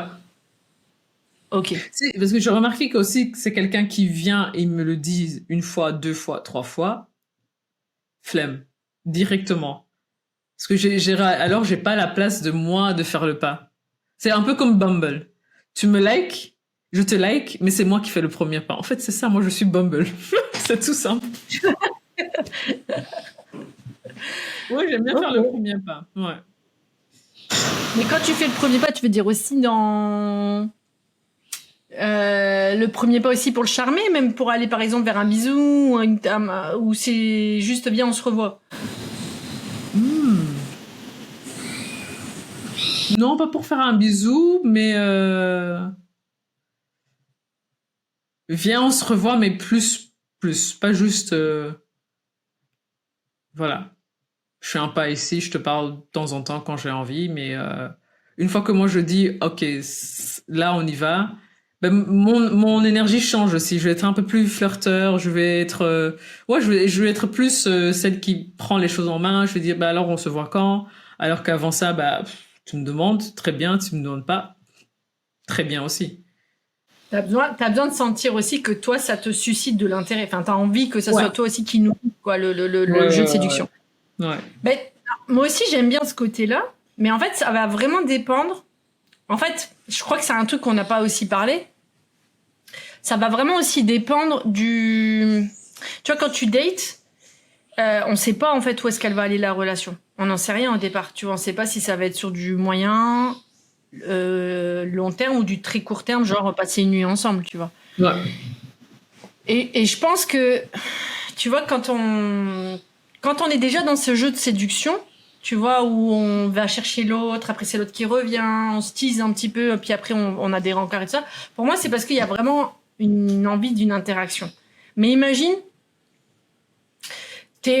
S1: Ok.
S2: Parce que j'ai remarqué qu'aussi que c'est quelqu'un qui vient et il me le dit une fois, deux fois, trois fois. Flemme. Directement. Parce que alors j'ai pas la place de moi de faire le pas. C'est un peu comme Bumble. Tu me likes, je te like, mais c'est moi qui fais le premier pas. En fait, c'est ça, moi je suis Bumble. C'est tout simple. Oui, j'aime bien faire le premier pas. Ouais.
S1: Mais quand tu fais le premier pas, tu veux dire aussi dans le premier pas aussi pour le charmer, même pour aller par exemple vers un bisou ou c'est juste bien on se revoit.
S2: Non, pas pour faire un bisou, mais viens, on se revoit, mais plus, pas juste, voilà. Je fais un pas ici, je te parle de temps en temps quand j'ai envie, mais une fois que moi je dis, ok, là on y va, ben, mon énergie change aussi. Je vais être un peu plus flirteur, je vais être, ouais, je vais être plus celle qui prend les choses en main. Je vais dire, bah alors on se voit quand? Alors qu'avant ça, bah tu me demandes, très bien, tu me demandes pas, très bien aussi.
S1: T'as besoin de sentir aussi que toi, ça te suscite de l'intérêt. Enfin, t'as envie que ça
S2: Ouais.
S1: soit toi aussi qui nourrit, quoi, le
S2: Ouais,
S1: jeu de
S2: ouais,
S1: séduction.
S2: ouais.
S1: Ben, moi aussi, j'aime bien ce côté-là, mais en fait, ça va vraiment dépendre. En fait, je crois que c'est un truc qu'on n'a pas aussi parlé. Ça va vraiment aussi dépendre du. Tu vois, quand tu dates, on sait pas en fait où est-ce qu'elle va aller la relation. On n'en sait rien au départ. Tu vois, on sait pas si ça va être sur du moyen, long terme ou du très court terme, genre passer une nuit ensemble, tu vois.
S2: Ouais.
S1: Et je pense que, tu vois, quand on est déjà dans ce jeu de séduction, tu vois, où on va chercher l'autre, après c'est l'autre qui revient, on se tease un petit peu, puis après on a des rencarts et tout ça. Pour moi, c'est parce qu'il y a vraiment une envie d'une interaction. Mais imagine, tu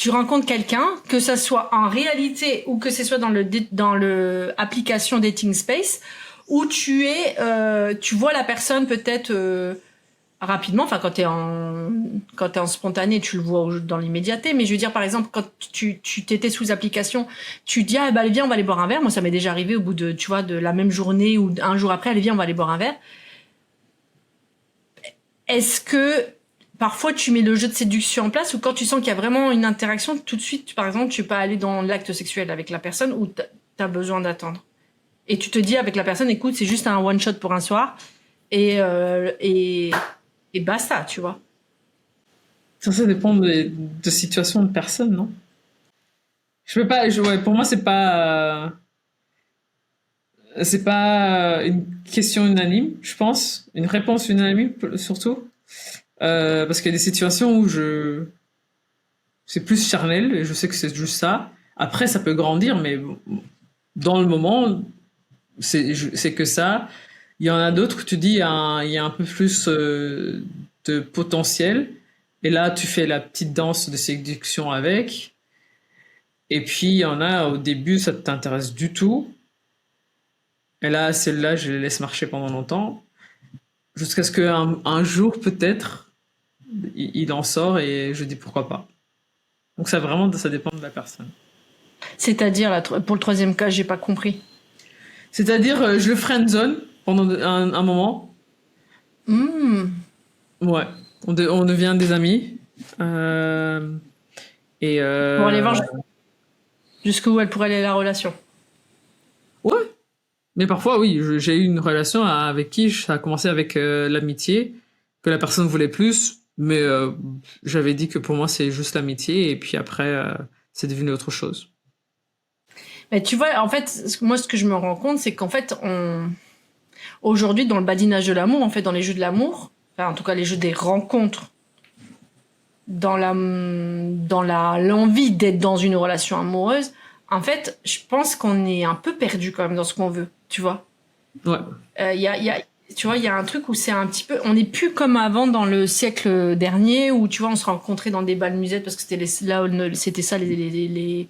S1: rencontres quelqu'un, que ça soit en réalité ou que ce soit dans le application dating space, où tu vois la personne peut-être rapidement, enfin quand t'es en spontané, tu le vois dans l'immédiateté, mais je veux dire par exemple quand tu t'étais sous application, tu dis ah bah allez viens on va aller boire un verre. Moi ça m'est déjà arrivé au bout de tu vois de la même journée ou un jour après allez viens on va aller boire un verre. Est-ce que parfois tu mets le jeu de séduction en place ou quand tu sens qu'il y a vraiment une interaction, tout de suite par exemple tu peux pas aller dans l'acte sexuel avec la personne ou t'as besoin d'attendre et tu te dis avec la personne écoute c'est juste un one shot pour un soir et basta tu vois.
S2: Ça dépend de situation de personne, non? Je peux pas, ouais, pour moi, c'est pas une question unanime, je pense. Une réponse unanime, surtout. Parce qu'il y a des situations où c'est plus charnel et je sais que c'est juste ça. Après, ça peut grandir, mais dans le moment, c'est que ça. Il y en a d'autres que tu dis, il y a un peu plus de potentiel. Et là, tu fais la petite danse de séduction avec. Et puis, il y en a, au début, ça ne t'intéresse du tout. Et là, celle-là, je les laisse marcher pendant longtemps. Jusqu'à ce qu'un jour, peut-être, il en sort et je dis pourquoi pas. Donc ça dépend de la personne.
S1: C'est-à-dire là, pour le troisième cas j'ai pas compris.
S2: C'est-à-dire, je le friendzone pendant un moment. Ouais. On devient des amis. Et
S1: Pour aller voir jusqu'où elle pourrait aller la relation.
S2: ouais. Mais parfois, oui, j'ai eu une relation avec qui ça a commencé avec l'amitié, que la personne voulait plus, mais j'avais dit que pour moi c'est juste l'amitié, et puis après c'est devenu autre chose.
S1: Mais tu vois, en fait, moi ce que je me rends compte, c'est qu'en fait, aujourd'hui dans le badinage de l'amour, en fait, dans les jeux de l'amour, enfin en tout cas les jeux des rencontres, dans l'envie d'être dans une relation amoureuse, en fait, je pense qu'on est un peu perdu quand même dans ce qu'on veut, tu vois.
S2: Ouais.
S1: Tu vois, il y a un truc où c'est un petit peu, on n'est plus comme avant dans le siècle dernier où tu vois, on se rencontrait dans des bals musettes parce que c'était ça les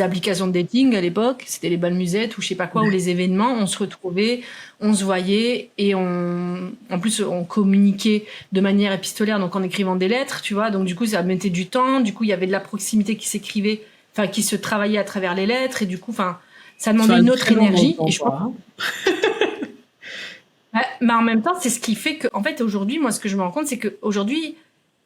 S1: applications de dating à l'époque, c'était les bals musettes ou je sais pas quoi, ou les événements, on se retrouvait, on se voyait et en plus on communiquait de manière épistolaire, donc en écrivant des lettres, tu vois, donc du coup ça mettait du temps, du coup il y avait de la proximité qui s'écrivait, enfin qui se travaillait à travers les lettres et du coup, enfin ça demandait une autre énergie et je pense. Mais en même temps, c'est ce qui fait que, en fait, aujourd'hui, moi, ce que je me rends compte, c'est qu'aujourd'hui,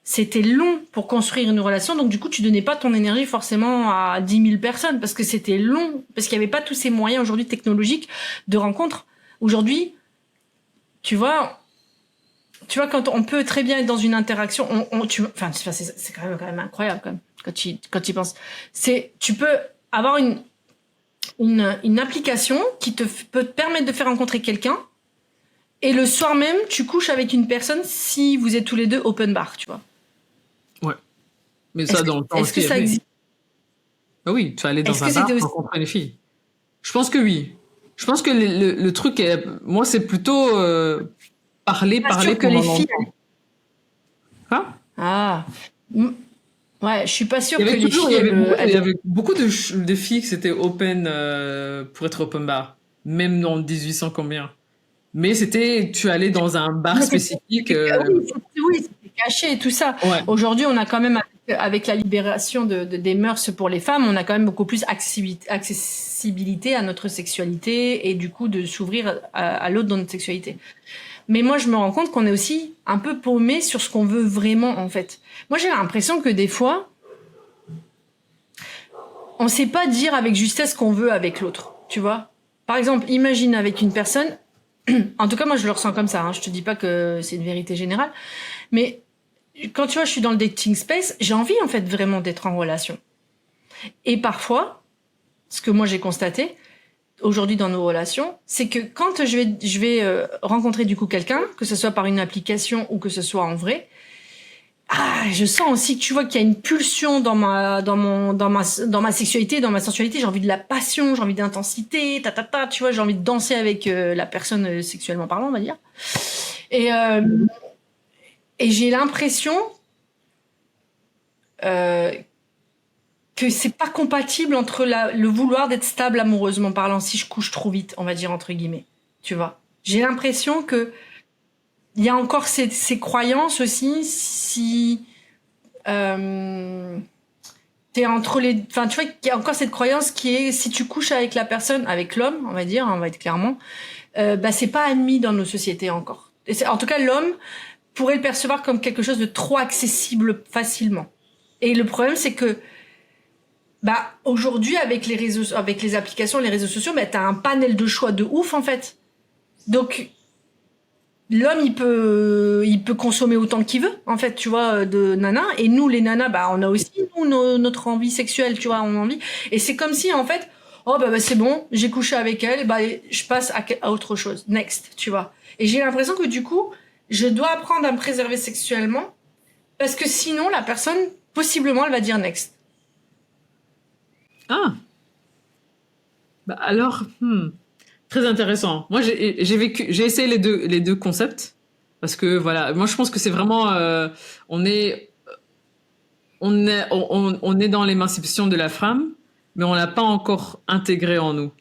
S1: c'était long pour construire une relation. Donc, du coup, tu donnais pas ton énergie forcément à 10 000 personnes parce que c'était long, parce qu'il y avait pas tous ces moyens aujourd'hui technologiques de rencontre. Aujourd'hui, tu vois, quand on peut très bien être dans une interaction, c'est quand même incroyable, quand même, quand tu y penses. Tu peux avoir une application qui peut te permettre de faire rencontrer quelqu'un. Et le soir même, tu couches avec une personne si vous êtes tous les deux open bar, tu vois.
S2: Ouais. Mais ça, dans le temps
S1: est-ce que ça existe?
S2: Ah oui, tu vas aller dans un bar rencontrer une fille. Je pense que oui. Je pense que le truc est, moi, c'est plutôt parler
S1: que
S2: pendant
S1: les filles.
S2: longtemps. Hein?
S1: Ah. Ouais, je suis pas sûre
S2: Il y
S1: que
S2: avait
S1: les
S2: toujours,
S1: filles.
S2: il y avait beaucoup de filles qui étaient open pour être open bar, même dans 1800 combien. Mais c'était, tu allais dans un bar
S1: Mais
S2: spécifique.
S1: oui, c'était caché et tout ça.
S2: Ouais.
S1: Aujourd'hui, on a quand même, avec la libération des mœurs pour les femmes, on a quand même beaucoup plus accessibilité à notre sexualité et du coup de s'ouvrir à l'autre dans notre sexualité. Mais moi, je me rends compte qu'on est aussi un peu paumé sur ce qu'on veut vraiment, en fait. Moi, j'ai l'impression que des fois, on ne sait pas dire avec justesse ce qu'on veut avec l'autre, tu vois. Par exemple, imagine avec une personne, en tout cas, moi, je le ressens comme ça, hein, je te dis pas que c'est une vérité générale, mais quand tu vois, je suis dans le dating space, j'ai envie, en fait, vraiment d'être en relation. Et parfois, ce que moi, j'ai constaté, aujourd'hui dans nos relations, c'est que quand je vais rencontrer du coup quelqu'un, que ce soit par une application ou que ce soit en vrai, je sens aussi que tu vois qu'il y a une pulsion dans ma sexualité, dans ma sensualité. J'ai envie de la passion, j'ai envie d'intensité, tu vois, j'ai envie de danser avec la personne sexuellement parlant, on va dire. Et j'ai l'impression que c'est pas compatible entre le vouloir d'être stable amoureusement parlant si je couche trop vite, on va dire entre guillemets. Tu vois, j'ai l'impression que il y a encore ces croyances aussi si t'es entre les, enfin tu vois qu'il y a encore cette croyance qui est si tu couches avec la personne, avec l'homme, on va dire, on va être clairement, c'est pas admis dans nos sociétés encore. Et en tout cas, l'homme pourrait le percevoir comme quelque chose de trop accessible facilement. Et le problème, c'est que aujourd'hui, avec les applications, les réseaux sociaux, t'as un panel de choix de ouf, en fait. Donc, l'homme, il peut consommer autant qu'il veut, en fait, tu vois, de nanas. Et nous, les nanas, on a aussi, nous, notre envie sexuelle, tu vois, on a envie. Et c'est comme si, en fait, c'est bon, j'ai couché avec elle, je passe à autre chose. Next, tu vois. Et j'ai l'impression que, du coup, je dois apprendre à me préserver sexuellement, parce que sinon, la personne, possiblement, elle va dire next.
S2: Ah. Alors, très intéressant. Moi, j'ai essayé les deux concepts parce que voilà, moi je pense que c'est vraiment, on est dans l'émancipation de la femme, mais on l'a pas encore intégré en nous.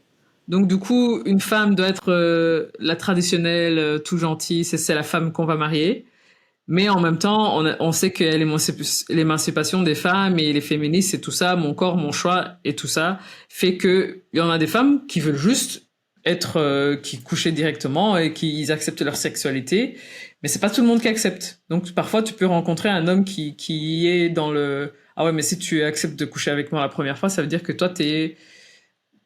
S2: Donc du coup, une femme doit être la traditionnelle, tout gentille, c'est la femme qu'on va marier. Mais en même temps, on sait que l'émancipation des femmes et les féministes et tout ça, mon corps, mon choix et tout ça, fait que il y en a des femmes qui veulent juste être, qui coucher directement et qui acceptent leur sexualité. Mais c'est pas tout le monde qui accepte. Donc parfois, tu peux rencontrer un homme qui est dans le ah ouais, mais si tu acceptes de coucher avec moi la première fois, ça veut dire que toi t'es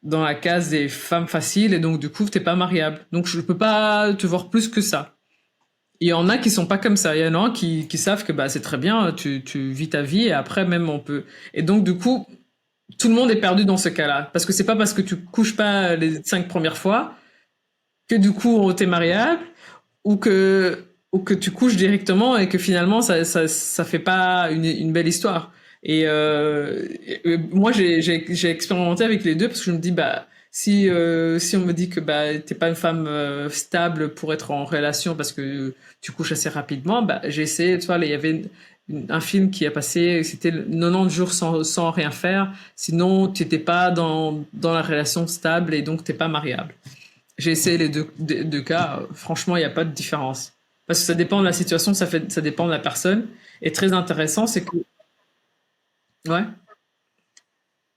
S2: dans la case des femmes faciles et donc du coup t'es pas mariable. Donc je peux pas te voir plus que ça. Il y en a qui sont pas comme ça. Il y en a qui savent que c'est très bien, tu vis ta vie et après même on peut. Et donc du coup, tout le monde est perdu dans ce cas-là. Parce que c'est pas parce que tu couches pas les 5 premières fois que du coup t'es mariable ou que tu couches directement et que finalement ça fait pas une belle histoire. Et moi j'ai expérimenté avec les deux parce que je me dis si on me dit que t'es pas une femme stable pour être en relation parce que tu couches assez rapidement, j'ai essayé, tu vois, il y avait un film qui a passé, c'était 90 jours sans rien faire, sinon tu n'étais pas dans la relation stable et donc t'es pas mariable. J'ai essayé les deux cas, franchement il n'y a pas de différence. Parce que ça dépend de la situation, ça dépend de la personne. Et très intéressant, c'est que... Ouais.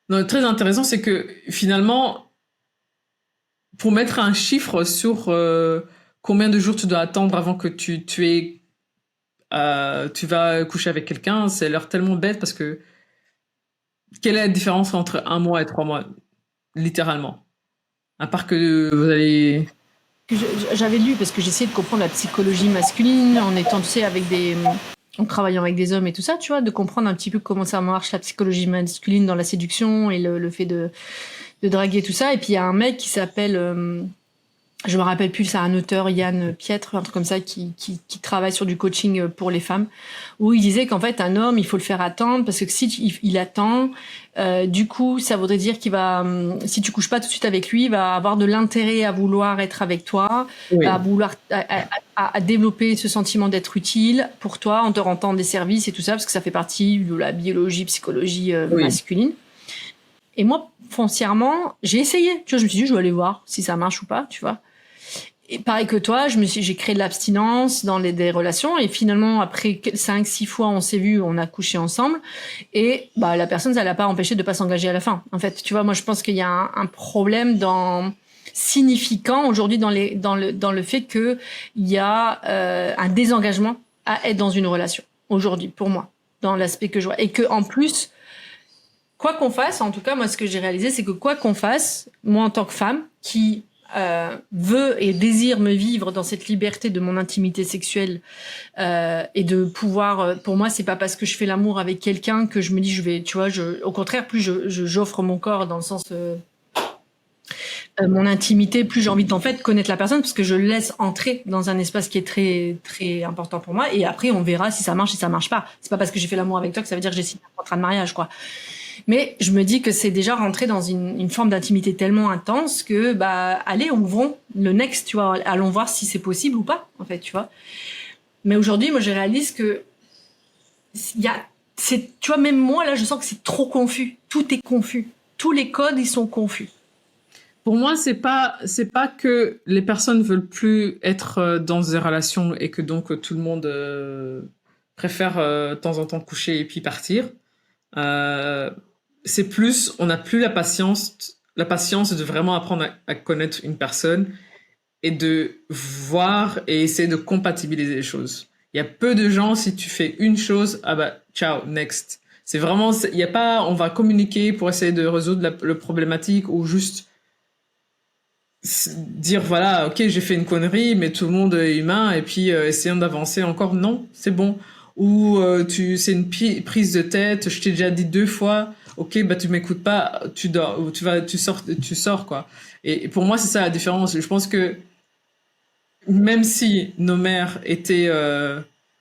S2: Non, très intéressant, c'est que finalement, pour mettre un chiffre sur combien de jours tu dois attendre avant que tu vas coucher avec quelqu'un, c'est l'air tellement bête parce que quelle est la différence entre 1 mois et 3 mois, littéralement? À part que vous allez...
S1: J'avais lu, parce que j'essayais de comprendre la psychologie masculine en étant, tu sais, en travaillant avec des hommes et tout ça, tu vois, de comprendre un petit peu comment ça marche la psychologie masculine dans la séduction et le fait de draguer tout ça. Et puis il y a un mec qui s'appelle je me rappelle plus, c'est un auteur, Yann Pietre, un truc comme ça, qui travaille sur du coaching pour les femmes, où il disait qu'en fait, un homme, il faut le faire attendre, parce que si il attend, du coup, ça voudrait dire qu'il va, si tu couches pas tout de suite avec lui, il va avoir de l'intérêt à vouloir être avec toi,
S2: Oui.
S1: à vouloir, à développer ce sentiment d'être utile pour toi, en te rendant des services et tout ça, parce que ça fait partie de la biologie, psychologie masculine. Et moi, foncièrement, j'ai essayé. Tu vois, je me suis dit, je vais aller voir si ça marche ou pas, tu vois. Et pareil que toi, j'ai créé de l'abstinence dans des relations, et finalement, après 5-6 fois, on s'est vu, on a couché ensemble, et bah, la personne, ça l'a pas empêché de pas s'engager à la fin. En fait, tu vois, moi, je pense qu'il y a un problème significant aujourd'hui dans le fait que il y a un désengagement à être dans une relation aujourd'hui, pour moi, dans l'aspect que je vois. Et que, en plus, quoi qu'on fasse, en tout cas, moi, ce que j'ai réalisé, c'est que quoi qu'on fasse, moi, en tant que femme, qui veut et désire me vivre dans cette liberté de mon intimité sexuelle et de pouvoir, pour moi, c'est pas parce que je fais l'amour avec quelqu'un que je me dis je vais, tu vois, au contraire, plus j'offre mon corps dans le sens mon intimité, plus j'ai envie d'en fait connaître la personne, parce que je laisse entrer dans un espace qui est très très important pour moi, et après on verra si ça marche, si ça marche pas. C'est pas parce que j'ai fait l'amour avec toi que ça veut dire que j'ai signé un contrat de mariage, quoi. Mais je me dis que c'est déjà rentrer dans une forme d'intimité tellement intense que, bah, allez, ouvrons le next, tu vois, allons voir si c'est possible ou pas, en fait, tu vois. Mais aujourd'hui, moi, je réalise que tu vois, même moi, là, je sens que c'est trop confus. Tout est confus. Tous les codes, ils sont confus.
S2: Pour moi, c'est pas que les personnes veulent plus être dans des relations et que donc tout le monde préfère de temps en temps coucher et puis partir. C'est plus, on n'a plus la patience de vraiment apprendre à connaître une personne et de voir et essayer de compatibiliser les choses. Il y a peu de gens, si tu fais une chose, ah bah, ciao, next. C'est vraiment, il y a pas, on va communiquer pour essayer de résoudre le problématique ou juste dire voilà, ok, j'ai fait une connerie, mais tout le monde est humain et puis essayons d'avancer encore. Non, c'est bon. Ou c'est une prise de tête. Je t'ai déjà dit 2 fois. Ok, bah tu m'écoutes pas, tu dors, ou tu sors quoi. Et pour moi, c'est ça la différence. Je pense que même si nos mères étaient,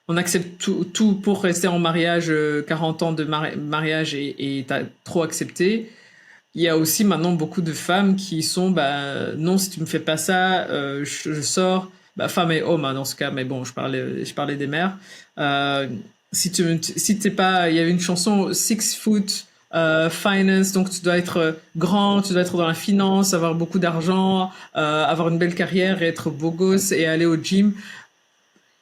S2: on accepte tout pour rester en mariage, 40 ans de mariage et t'as trop accepté. Il y a aussi maintenant beaucoup de femmes qui sont, bah, non, si tu me fais pas ça, je sors. Bah, femme et homme, hein, dans ce cas, mais bon, je parlais des mères. Si t'es pas, il y avait une chanson 6 foot, finance, donc tu dois être grand, tu dois être dans la finance, avoir beaucoup d'argent, avoir une belle carrière et être beau gosse et aller au gym.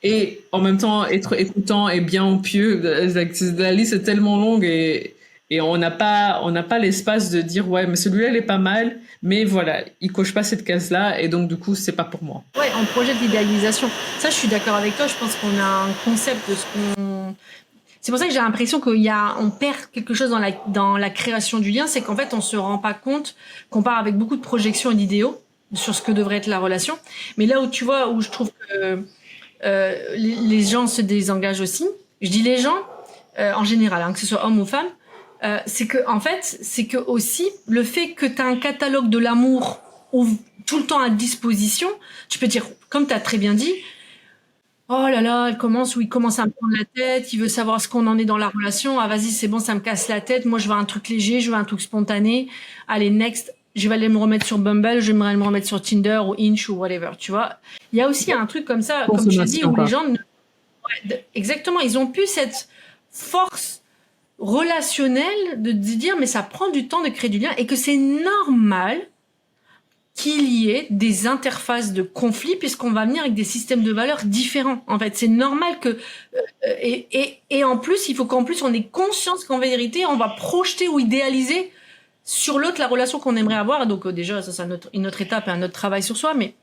S2: Et en même temps, être écoutant et bien pieux. La liste est tellement longue et on n'a pas l'espace de dire ouais, mais celui-là il est pas mal, mais voilà, il coche pas cette case-là et donc du coup c'est pas pour moi.
S1: Ouais, on projette l'idéalisation. Ça, je suis d'accord avec toi. Je pense qu'on a un concept de ce qu'on. C'est pour ça que j'ai l'impression on perd quelque chose dans la création du lien, c'est qu'en fait on se rend pas compte qu'on part avec beaucoup de projections et d'idéaux sur ce que devrait être la relation. Mais là où tu vois, où je trouve que les gens se désengagent aussi. Je dis les gens en général, hein, que ce soit homme ou femme. C'est que aussi le fait que tu as un catalogue de l'amour tout le temps à disposition, tu peux dire, comme tu as très bien dit, oh là là, il commence à me prendre la tête, il veut savoir ce qu'on en est dans la relation, ah vas-y c'est bon, ça me casse la tête, moi je veux un truc léger, je veux un truc spontané, allez next, je vais aller me remettre sur Bumble, je vais aller me remettre sur Tinder ou Hinge ou whatever, tu vois. Il y a aussi un truc comme ça, comme tu dis, où les gens, exactement, ils ont plus cette force relationnelle de dire mais ça prend du temps de créer du lien et que c'est normal qu'il y ait des interfaces de conflit puisqu'on va venir avec des systèmes de valeurs différents. En fait, c'est normal que et en plus, il faut qu'en plus on ait conscience qu'en vérité, on va projeter ou idéaliser sur l'autre la relation qu'on aimerait avoir. Donc déjà, ça c'est une autre étape et un autre travail sur soi, mais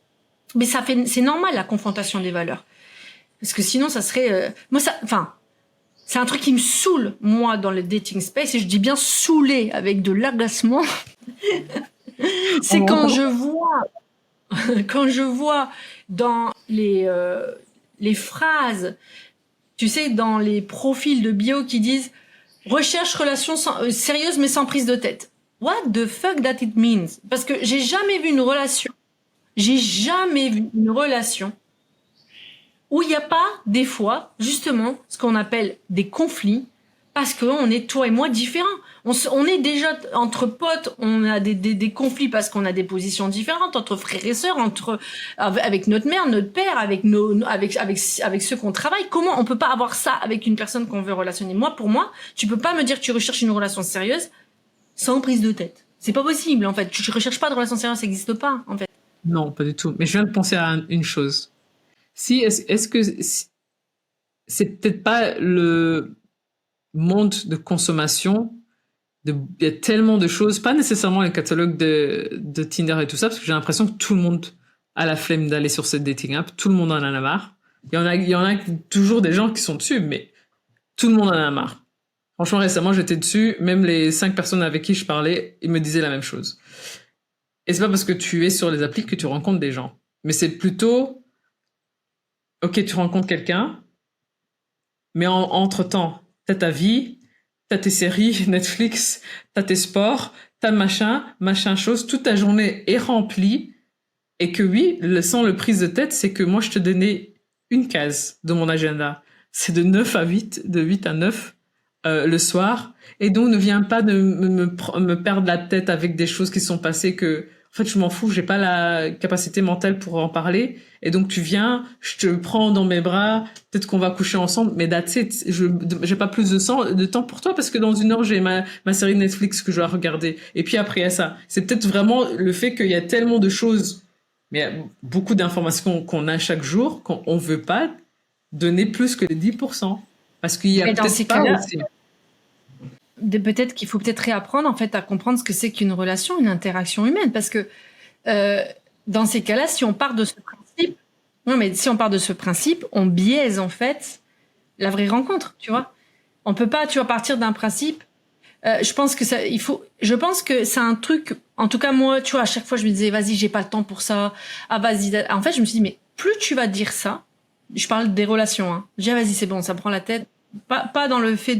S1: c'est normal la confrontation des valeurs. Parce que sinon ça serait c'est un truc qui me saoule, moi, dans le dating space, et je dis bien saoulé avec de l'agacement. C'est quand je vois dans les phrases, tu sais, dans les profils de bio qui disent « Recherche relation sérieuse mais sans prise de tête ». What the fuck that it means? Parce que j'ai jamais vu une relation J'ai jamais vu une relation où il n'y a pas, des fois, justement, ce qu'on appelle des conflits, parce qu'on est, toi et moi, différents. On est déjà, entre potes, on a des conflits parce qu'on a des positions différentes, entre frères et sœurs, avec notre mère, notre père, avec ceux qu'on travaille. Comment on peut pas avoir ça avec une personne qu'on veut relationner? Moi, pour moi, tu peux pas me dire que tu recherches une relation sérieuse sans prise de tête. C'est pas possible, en fait. Tu recherches pas de relation sérieuse, ça n'existe pas, en fait.
S2: Non, pas du tout. Mais je viens de penser à une chose. Est-ce que c'est peut-être pas le monde de consommation, il y a tellement de choses, pas nécessairement les catalogues de Tinder et tout ça, parce que j'ai l'impression que tout le monde a la flemme d'aller sur cette dating app, tout le monde en a marre. Il y en a toujours des gens qui sont dessus, mais tout le monde en a marre. Franchement, récemment, j'étais dessus, même les 5 personnes avec qui je parlais, ils me disaient la même chose. Et c'est pas parce que tu es sur les applis que tu rencontres des gens, mais c'est plutôt, ok, tu rencontres quelqu'un, mais entre-temps, t'as ta vie, t'as tes séries, Netflix, t'as tes sports, t'as machin chose, toute ta journée est remplie, et que oui, sans le prise de tête, c'est que moi, je te donnais une case de mon agenda. C'est de 9 à 8, de 8 à 9, le soir, et donc ne viens pas de me perdre la tête avec des choses qui sont passées que, en fait, je m'en fous, j'ai pas la capacité mentale pour en parler. Et donc, tu viens, je te prends dans mes bras, peut-être qu'on va coucher ensemble, mais that's it. J'ai pas plus de temps pour toi parce que dans 1 heure, j'ai ma série Netflix que je dois regarder. Et puis après, il y a ça. C'est peut-être vraiment le fait qu'il y a tellement de choses, mais il y a beaucoup d'informations qu'on a chaque jour qu'on veut pas donner plus que les 10%. Parce qu'il y a peut-être pas aussi.
S1: Peut-être qu'il faut peut-être réapprendre en fait à comprendre ce que c'est qu'une relation, une interaction humaine, parce que dans ces cas-là, si on part de ce principe, on biaise en fait la vraie rencontre, tu vois. On peut pas, tu vois, partir d'un principe. Je pense que c'est un truc. En tout cas, moi, tu vois, à chaque fois, je me disais, vas-y, j'ai pas le temps pour ça. Ah, vas-y. En fait, je me suis dit, mais plus tu vas dire ça, je parle des relations. Hein. Je dis, ah, vas-y, c'est bon, ça me prend la tête. Pas dans le fait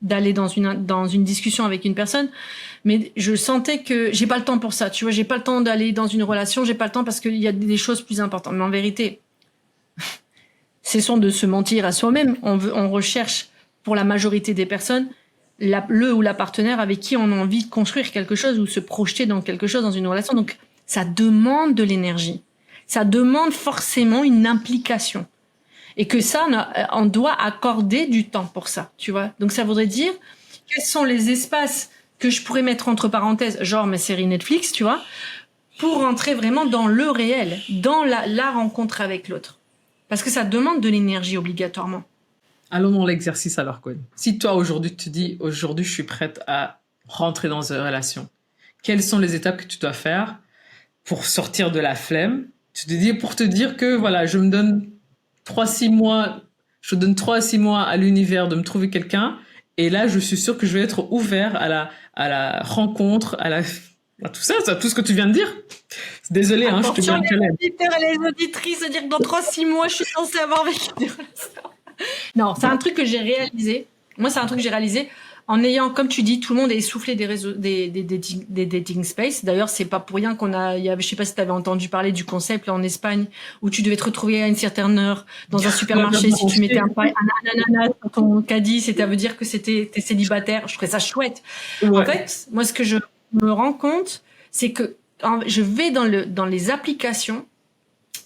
S1: d'aller dans une discussion avec une personne, mais je sentais que j'ai pas le temps pour ça, tu vois, j'ai pas le temps d'aller dans une relation, j'ai pas le temps parce qu'il y a des choses plus importantes. Mais en vérité, cessons de se mentir à soi-même. On recherche pour la majorité des personnes le ou la partenaire avec qui on a envie de construire quelque chose ou se projeter dans quelque chose, dans une relation. Donc, ça demande de l'énergie. Ça demande forcément une implication. Et que ça, on doit accorder du temps pour ça, tu vois. Donc, ça voudrait dire, quels sont les espaces que je pourrais mettre entre parenthèses, genre mes séries Netflix, tu vois, pour rentrer vraiment dans le réel, dans la rencontre avec l'autre. Parce que ça demande de l'énergie obligatoirement.
S2: Allons dans l'exercice alors, Gwen. Si toi, aujourd'hui, tu te dis, aujourd'hui, je suis prête à rentrer dans une relation, quelles sont les étapes que tu dois faire pour sortir de la flemme? Tu te dis, pour te dire que, voilà, je me donne 3-6 mois, je donne 3 à 6 mois à l'univers de me trouver quelqu'un, et là, je suis sûre que je vais être ouvert à la rencontre, à tout ça, tout ce que tu viens de dire. Désolée, je te viens de
S1: les auditeurs et les auditrices, se dire que dans 3-6 mois, je suis censée avoir vécu des relations. Non, c'est un truc que j'ai réalisé. Moi, c'est un truc que j'ai réalisé en ayant, comme tu dis, tout le monde est essoufflé des réseaux, des dating space. D'ailleurs, c'est pas pour rien je sais pas si tu avais entendu parler du concept là, en Espagne où tu devais te retrouver à une certaine heure dans un supermarché si tu mettais un ananas sur ton caddie, ça veut dire que t'es célibataire. Je trouvais ça chouette. Ouais. En fait, moi, ce que je me rends compte, c'est que je vais dans les applications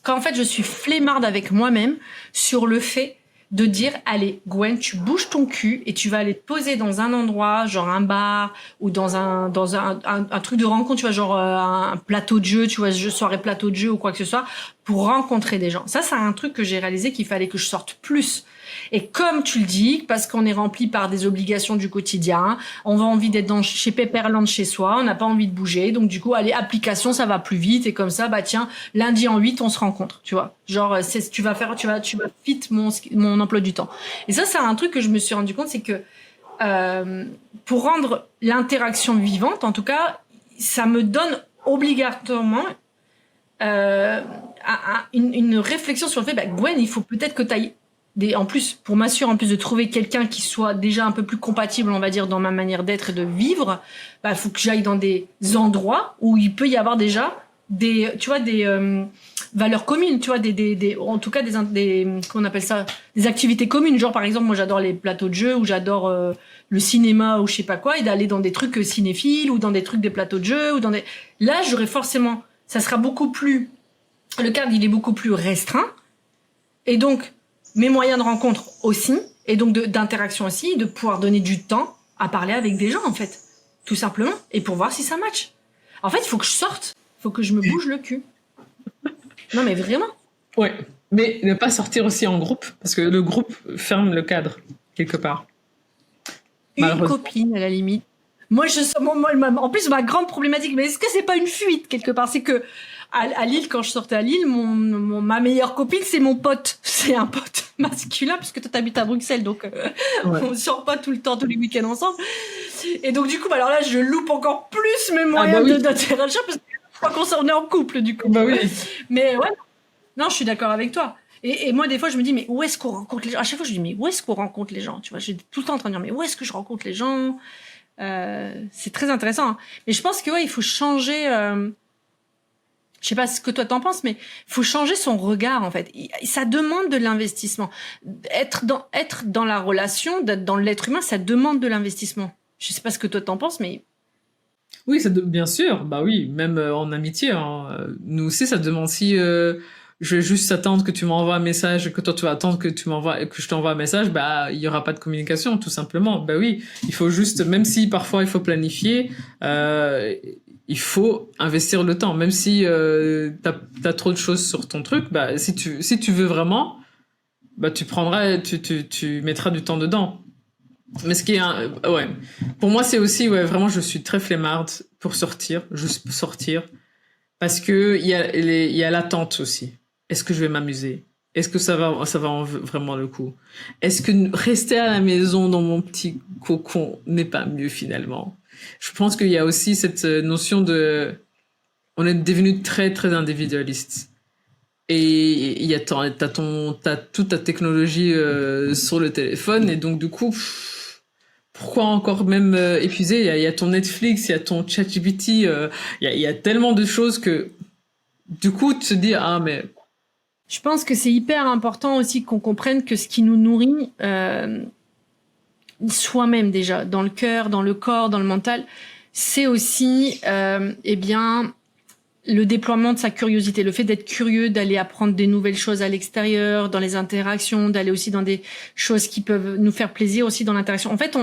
S1: quand en fait je suis flemmarde avec moi-même sur le fait de dire, allez, Gwen, tu bouges ton cul et tu vas aller te poser dans un endroit, genre un bar ou dans un truc de rencontre, tu vois, genre un plateau de jeu, tu vois, soirée plateau de jeu ou quoi que ce soit, pour rencontrer des gens. Ça, c'est un truc que j'ai réalisé qu'il fallait que je sorte plus. Et comme tu le dis, parce qu'on est rempli par des obligations du quotidien, on a envie d'être chez Pepperland chez soi, on n'a pas envie de bouger, donc du coup, allez, application, ça va plus vite, et comme ça, bah tiens, lundi en 8, on se rencontre, tu vois. Genre, tu vas fit mon emploi du temps. Et ça, c'est un truc que je me suis rendu compte, c'est que pour rendre l'interaction vivante, en tout cas, ça me donne obligatoirement une réflexion sur le fait, bah, Gwen, il faut peut-être que tu ailles en plus, pour m'assurer en plus de trouver quelqu'un qui soit déjà un peu plus compatible, on va dire, dans ma manière d'être et de vivre, bah, faut que j'aille dans des endroits où il peut y avoir déjà tu vois, des valeurs communes, tu vois, en tout cas qu'on appelle ça, des activités communes. Genre, par exemple, moi, j'adore les plateaux de jeux, ou j'adore le cinéma, ou je sais pas quoi, et d'aller dans des trucs cinéphiles, ou dans des trucs des plateaux de jeux, là, j'aurais forcément, ça sera beaucoup plus, le cadre, il est beaucoup plus restreint, et donc, mes moyens de rencontre aussi, et donc d'interaction aussi, de pouvoir donner du temps à parler avec des gens, en fait, tout simplement, et pour voir si ça match. En fait, il faut que je sorte, il faut que je me bouge le cul. Non, mais vraiment.
S2: Ouais, mais ne pas sortir aussi en groupe, parce que le groupe ferme le cadre, quelque part.
S1: Une copine, à la limite. Moi, en plus, ma grande problématique, mais est-ce que c'est pas une fuite, quelque part? C'est que, à Lille, quand je sortais à Lille, ma meilleure copine, c'est mon pote. C'est un pote masculin, puisque toi, t'habites à Bruxelles, donc on sort pas tout le temps, tous les week-ends ensemble. Et donc, du coup, alors là, je loupe encore plus mes moyens d'interaction, parce que je crois qu'on est en couple, du coup.
S2: Bah oui.
S1: Mais ouais, non, je suis d'accord avec toi. Et moi, des fois, je me dis, mais où est-ce qu'on rencontre les gens? À chaque fois, je me dis, mais où est-ce qu'on rencontre les gens? Tu vois, je suis tout le temps en train de dire, mais où est-ce que je rencontre les gens? C'est très intéressant. Hein. Mais je pense que il faut changer. Je sais pas ce que toi t'en penses, mais il faut changer son regard en fait. Ça demande de l'investissement. Être dans la relation, d'être dans l'être humain, ça demande de l'investissement. Je sais pas ce que toi t'en penses, mais
S2: oui, bien sûr. Bah oui, même en amitié. Hein. Nous aussi, ça demande si je vais juste attendre que tu m'envoies un message, et que toi tu vas attendre que je t'envoie un message, bah il y aura pas de communication, tout simplement. Bah oui, il faut juste, même si parfois il faut planifier, il faut investir le temps, même si t'as trop de choses sur ton truc. Bah si tu veux vraiment, bah tu mettras du temps dedans. Mais ce qui est ouais, pour moi c'est aussi vraiment je suis très flemmarde pour sortir, juste sortir, parce que il y a l'attente aussi. Est-ce que je vais m'amuser? Est-ce que ça va vraiment le coup? Est-ce que rester à la maison dans mon petit cocon n'est pas mieux finalement? Je pense qu'il y a aussi cette notion on est devenu très très individualiste. Et t'as toute ta technologie sur le téléphone, et donc du coup, pourquoi encore même épuiser? Il y a ton Netflix, il y a ton ChatGPT, il y a tellement de choses que du coup tu te dis mais
S1: je pense que c'est hyper important aussi qu'on comprenne que ce qui nous nourrit soi-même déjà, dans le cœur, dans le corps, dans le mental, c'est aussi le déploiement de sa curiosité, le fait d'être curieux, d'aller apprendre des nouvelles choses à l'extérieur, dans les interactions, d'aller aussi dans des choses qui peuvent nous faire plaisir aussi dans l'interaction. En fait,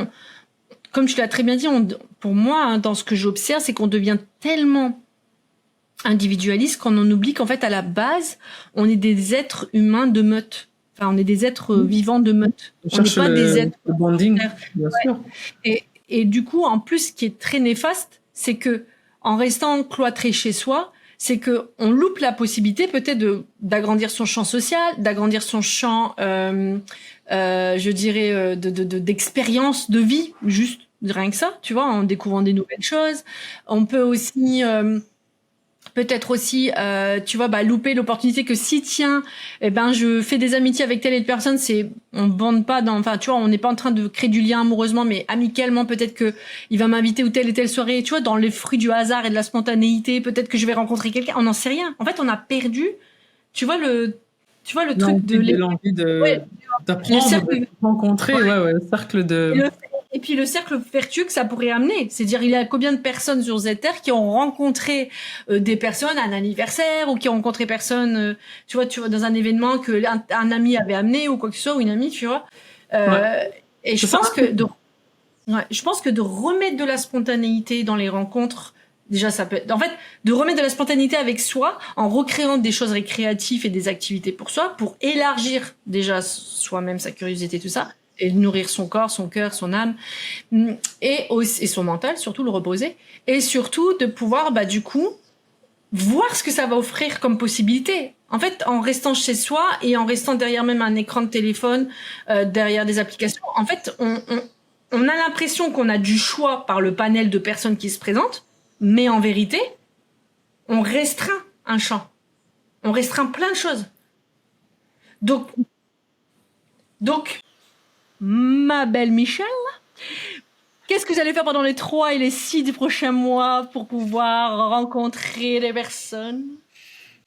S1: comme tu l'as très bien dit, pour moi, dans ce que j'observe, c'est qu'on devient tellement individualiste qu'on en oublie qu'en fait, à la base, on est des êtres humains de meute. Enfin, on est des êtres vivants de meute. On n'est pas des êtres...
S2: Le bonding, bien sûr.
S1: Et du coup, en plus, ce qui est très néfaste, c'est que en restant cloîtré chez soi, c'est que on loupe la possibilité peut-être d'agrandir son champ social, d'agrandir son champ, je dirais, d'expérience de vie, juste rien que ça, tu vois, en découvrant des nouvelles choses. On peut aussi peut-être aussi, tu vois, louper l'opportunité que si tiens, je fais des amitiés avec telle et telle personne, on bande pas enfin, tu vois, on n'est pas en train de créer du lien amoureusement, mais amicalement, peut-être que il va m'inviter ou telle et telle soirée, tu vois, dans les fruits du hasard et de la spontanéité, peut-être que je vais rencontrer quelqu'un, on n'en sait rien. En fait, on a perdu, tu vois, le truc de
S2: l'envie d'apprendre, de rencontrer, le cercle de...
S1: Et puis le cercle vertueux que ça pourrait amener. C'est-à-dire, il y a combien de personnes sur cette terre qui ont rencontré des personnes à un anniversaire, ou qui ont rencontré personnes, tu vois, dans un événement que un ami avait amené, ou quoi que ce soit, ou une amie, tu vois. Et je pense que de remettre de la spontanéité dans les rencontres, déjà, ça peut être... En fait, de remettre de la spontanéité avec soi, en recréant des choses récréatives et des activités pour soi, pour élargir déjà soi-même, sa curiosité, tout ça, et nourrir son corps, son cœur, son âme, et son mental, surtout le reposer, et surtout de pouvoir, du coup, voir ce que ça va offrir comme possibilité. En fait, en restant chez soi et en restant derrière même un écran de téléphone, derrière des applications, en fait, on a l'impression qu'on a du choix par le panel de personnes qui se présentent, mais en vérité, on restreint un champ. On restreint plein de choses. Donc, ma belle Michel, Qu'est-ce que j'allais faire pendant les 3 et les 6 prochains mois pour pouvoir rencontrer des personnes?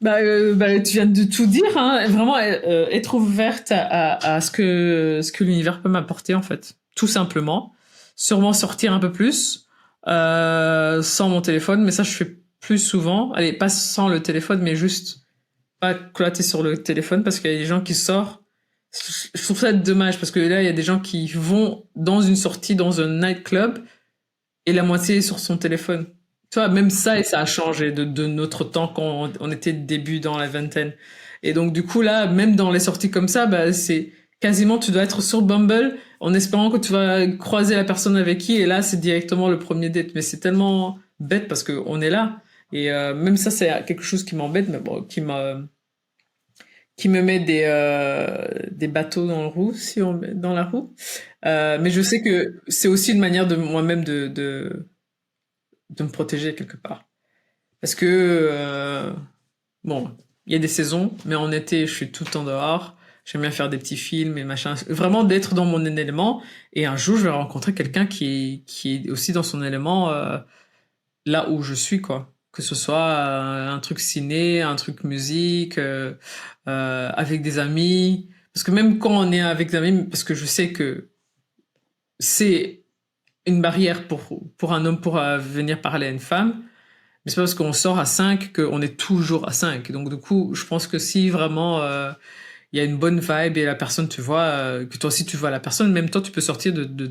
S2: Tu viens de tout dire, hein. Vraiment être ouverte à ce que l'univers peut m'apporter en fait, tout simplement. Sûrement sortir un peu plus sans mon téléphone, mais ça je fais plus souvent. Allez, pas sans le téléphone, mais juste pas cloîter sur le téléphone parce qu'il y a des gens qui sortent. Je trouve ça dommage parce que là il y a des gens qui vont dans une sortie dans un nightclub et la moitié est sur son téléphone. Tu vois, même ça, et ça a changé de notre temps quand on était début dans la vingtaine. Et donc, du coup, là, même dans les sorties comme ça, bah, c'est quasiment, tu dois être sur Bumble en espérant que tu vas croiser la personne avec qui, et là, c'est directement le premier date. Mais c'est tellement bête parce qu'on est là. Et même ça, c'est quelque chose qui m'embête, mais bon, qui me met des bateaux dans le roue, si on dans la roue. Mais je sais que c'est aussi une manière de moi-même de me protéger quelque part. Parce que, bon, il y a des saisons, mais en été, je suis tout le temps dehors. J'aime bien faire des petits films et machin. Vraiment d'être dans mon élément. Et un jour, je vais rencontrer quelqu'un qui est aussi dans son élément là où je suis, quoi. Que ce soit un truc ciné, un truc musique, avec des amis. Parce que même quand on est avec des amis, parce que je sais que c'est une barrière pour un homme pour venir parler à une femme, mais c'est pas parce qu'on sort à 5 qu'on est toujours à 5. Donc du coup, je pense que si vraiment il y a une bonne vibe et la personne, tu vois, que toi aussi tu vois la personne, même toi tu peux sortir de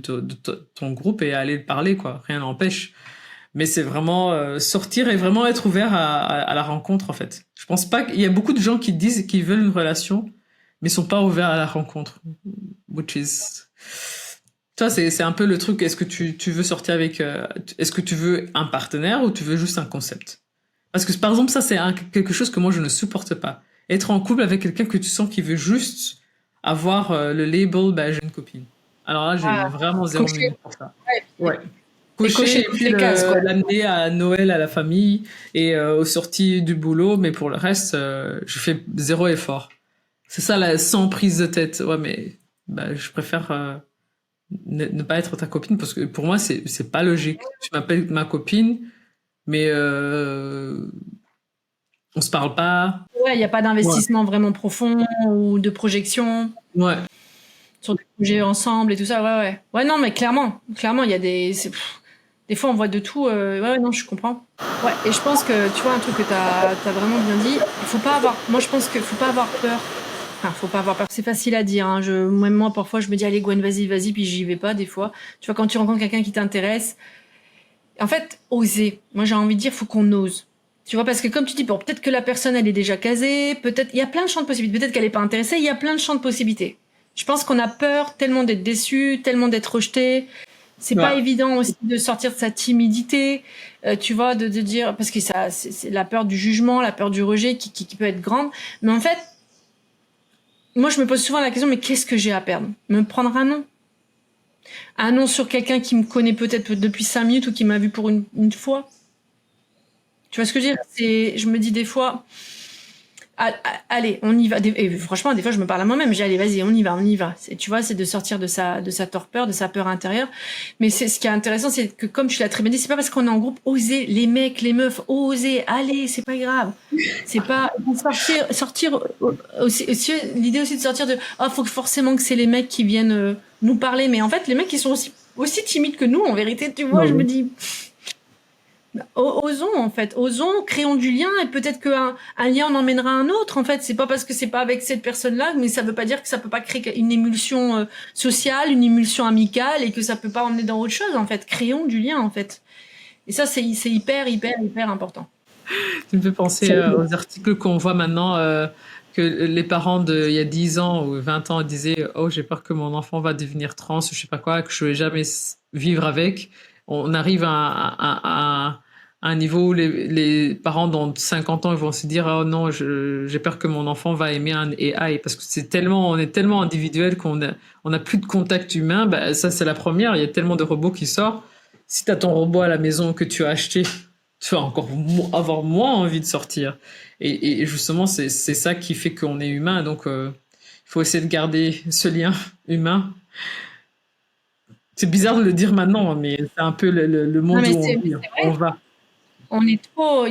S2: ton groupe et aller parler, quoi. Rien n'empêche. Mais c'est vraiment sortir et vraiment être ouvert à la rencontre, en fait. Je pense pas qu'il y a beaucoup de gens qui disent qu'ils veulent une relation, mais sont pas ouverts à la rencontre. Which is... Toi, c'est un peu le truc, est-ce que tu veux sortir avec... est-ce que tu veux un partenaire ou tu veux juste un concept? Parce que, par exemple, ça, c'est quelque chose que moi, je ne supporte pas. Être en couple avec quelqu'un que tu sens qui veut juste avoir le label, bah, j'ai une copine. Alors là, j'ai vraiment zéro
S1: Coucher.
S2: minute pour ça.
S1: Ouais.
S2: Ouais.
S1: Et cocher
S2: Coucher,
S1: toutes les cases, quoi.
S2: l'amener à Noël à la famille et aux sorties du boulot, mais pour le reste, je fais zéro effort. C'est ça, là, sans prise de tête. Ouais, mais bah, je préfère ne pas être ta copine parce que pour moi, c'est pas logique. Tu m'appelles ma copine, mais on se parle pas.
S1: Ouais, il n'y a pas d'investissement vraiment profond ou de projection
S2: Ouais.
S1: sur des projets ensemble et tout ça. Ouais, ouais. Ouais, non, mais clairement, il y a des fois, on voit de tout. Ouais, non, je comprends. Ouais, et je pense que, tu vois, un truc que t'as vraiment bien dit, moi, je pense qu'il faut pas avoir peur. Enfin, faut pas avoir peur. C'est facile à dire, hein. Même moi, parfois, je me dis, allez, Gwen, vas-y, puis j'y vais pas, des fois. Tu vois, quand tu rencontres quelqu'un qui t'intéresse, en fait, oser. Moi, j'ai envie de dire, faut qu'on ose. Tu vois, parce que comme tu dis, bon, peut-être que la personne, elle est déjà casée, peut-être, il y a plein de champs de possibilités, peut-être qu'elle est pas intéressée, il y a plein de champs de possibilités. Je pense qu'on a peur tellement d'être déçu, tellement d'être rejeté. C'est pas évident aussi de sortir de sa timidité, tu vois, de dire, parce que ça, c'est la peur du jugement, la peur du rejet qui peut être grande. Mais en fait, moi, je me pose souvent la question, mais qu'est-ce que j'ai à perdre? Me prendre un nom? Un nom sur quelqu'un qui me connaît peut-être depuis 5 minutes ou qui m'a vu pour une fois? Tu vois ce que je veux dire? Je me dis des fois, allez, on y va. Et franchement, des fois, je me parle à moi-même. Je dis, allez, vas-y, on y va. Tu vois, c'est de sortir de sa torpeur, de sa peur intérieure. Mais ce qui est intéressant, c'est que, comme tu l'as très bien dit, c'est pas parce qu'on est en groupe, osez, les mecs, les meufs, osez, allez, c'est pas grave. C'est pas, sortir aussi, l'idée aussi de sortir de, faut forcément que c'est les mecs qui viennent nous parler. Mais en fait, les mecs, ils sont aussi timides que nous, en vérité, tu vois, je me dis, osons, en fait, créons du lien, et peut-être qu'un lien en emmènera un autre. En fait, c'est pas parce que c'est pas avec cette personne-là, mais ça veut pas dire que ça peut pas créer une émulsion sociale, une émulsion amicale, et que ça peut pas emmener dans autre chose. En fait, créons du lien, en fait. Et ça, c'est hyper important.
S2: Tu me fais penser aux articles qu'on voit maintenant, que les parents il y a 10 ans ou 20 ans disaient, oh, j'ai peur que mon enfant va devenir trans, je sais pas quoi, que je vais jamais vivre avec. On arrive à un niveau où les parents dans 50 ans ils vont se dire, oh non, j'ai peur que mon enfant va aimer un AI, parce que on est tellement individuel qu'on a plus de contact humain. Bah, ça, c'est la première. Il y a tellement de robots qui sortent. Si tu as ton robot à la maison que tu as acheté, tu vas encore avoir moins envie de sortir. Et justement, c'est ça qui fait qu'on est humain. Donc, il faut essayer de garder ce lien humain. C'est bizarre de le dire maintenant, mais c'est un peu le
S1: Non,
S2: monde
S1: mais
S2: où
S1: c'est
S2: on
S1: vrai.
S2: va.
S1: On est trop,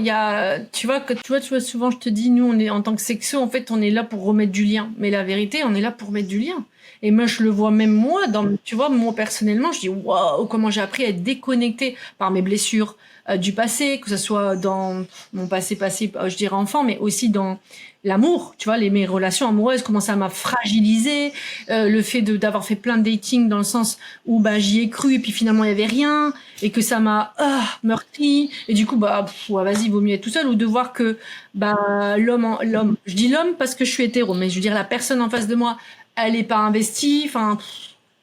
S1: tu vois, souvent je te dis, nous, on est en tant que sexo, en fait, on est là pour remettre du lien. Mais la vérité, on est là pour mettre du lien. Et moi, je le vois même moi, tu vois, moi personnellement, je dis, waouh, comment j'ai appris à être déconnectée par mes blessures du passé, que ce soit dans mon passé, je dirais enfant, mais aussi dans l'amour, tu vois, mes relations amoureuses, comment ça m'a fragilisé, le fait d'avoir fait plein de dating dans le sens où bah j'y ai cru et puis finalement il y avait rien et que ça m'a meurtri et du coup bah ouais, vas-y vaut mieux être tout seul ou de voir que bah l'homme je dis l'homme parce que je suis hétéro mais je veux dire la personne en face de moi elle est pas investie enfin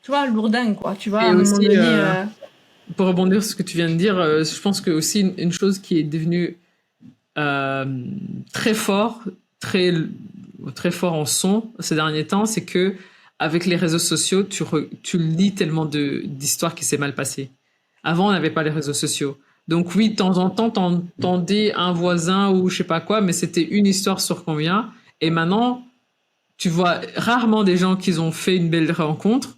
S1: tu vois lourdingue quoi tu vois à
S2: Et
S1: un moment
S2: aussi,
S1: donné
S2: pour rebondir sur ce que tu viens de dire, je pense que aussi une chose qui est devenue euh, très fort, très très fort en son ces derniers temps, c'est que avec les réseaux sociaux, tu lis tellement d'histoires qui s'est mal passées. Avant, on n'avait pas les réseaux sociaux. Donc oui, de temps en temps, t'entendais un voisin ou je sais pas quoi, mais c'était une histoire sur combien. Et maintenant, tu vois rarement des gens qui ont fait une belle rencontre,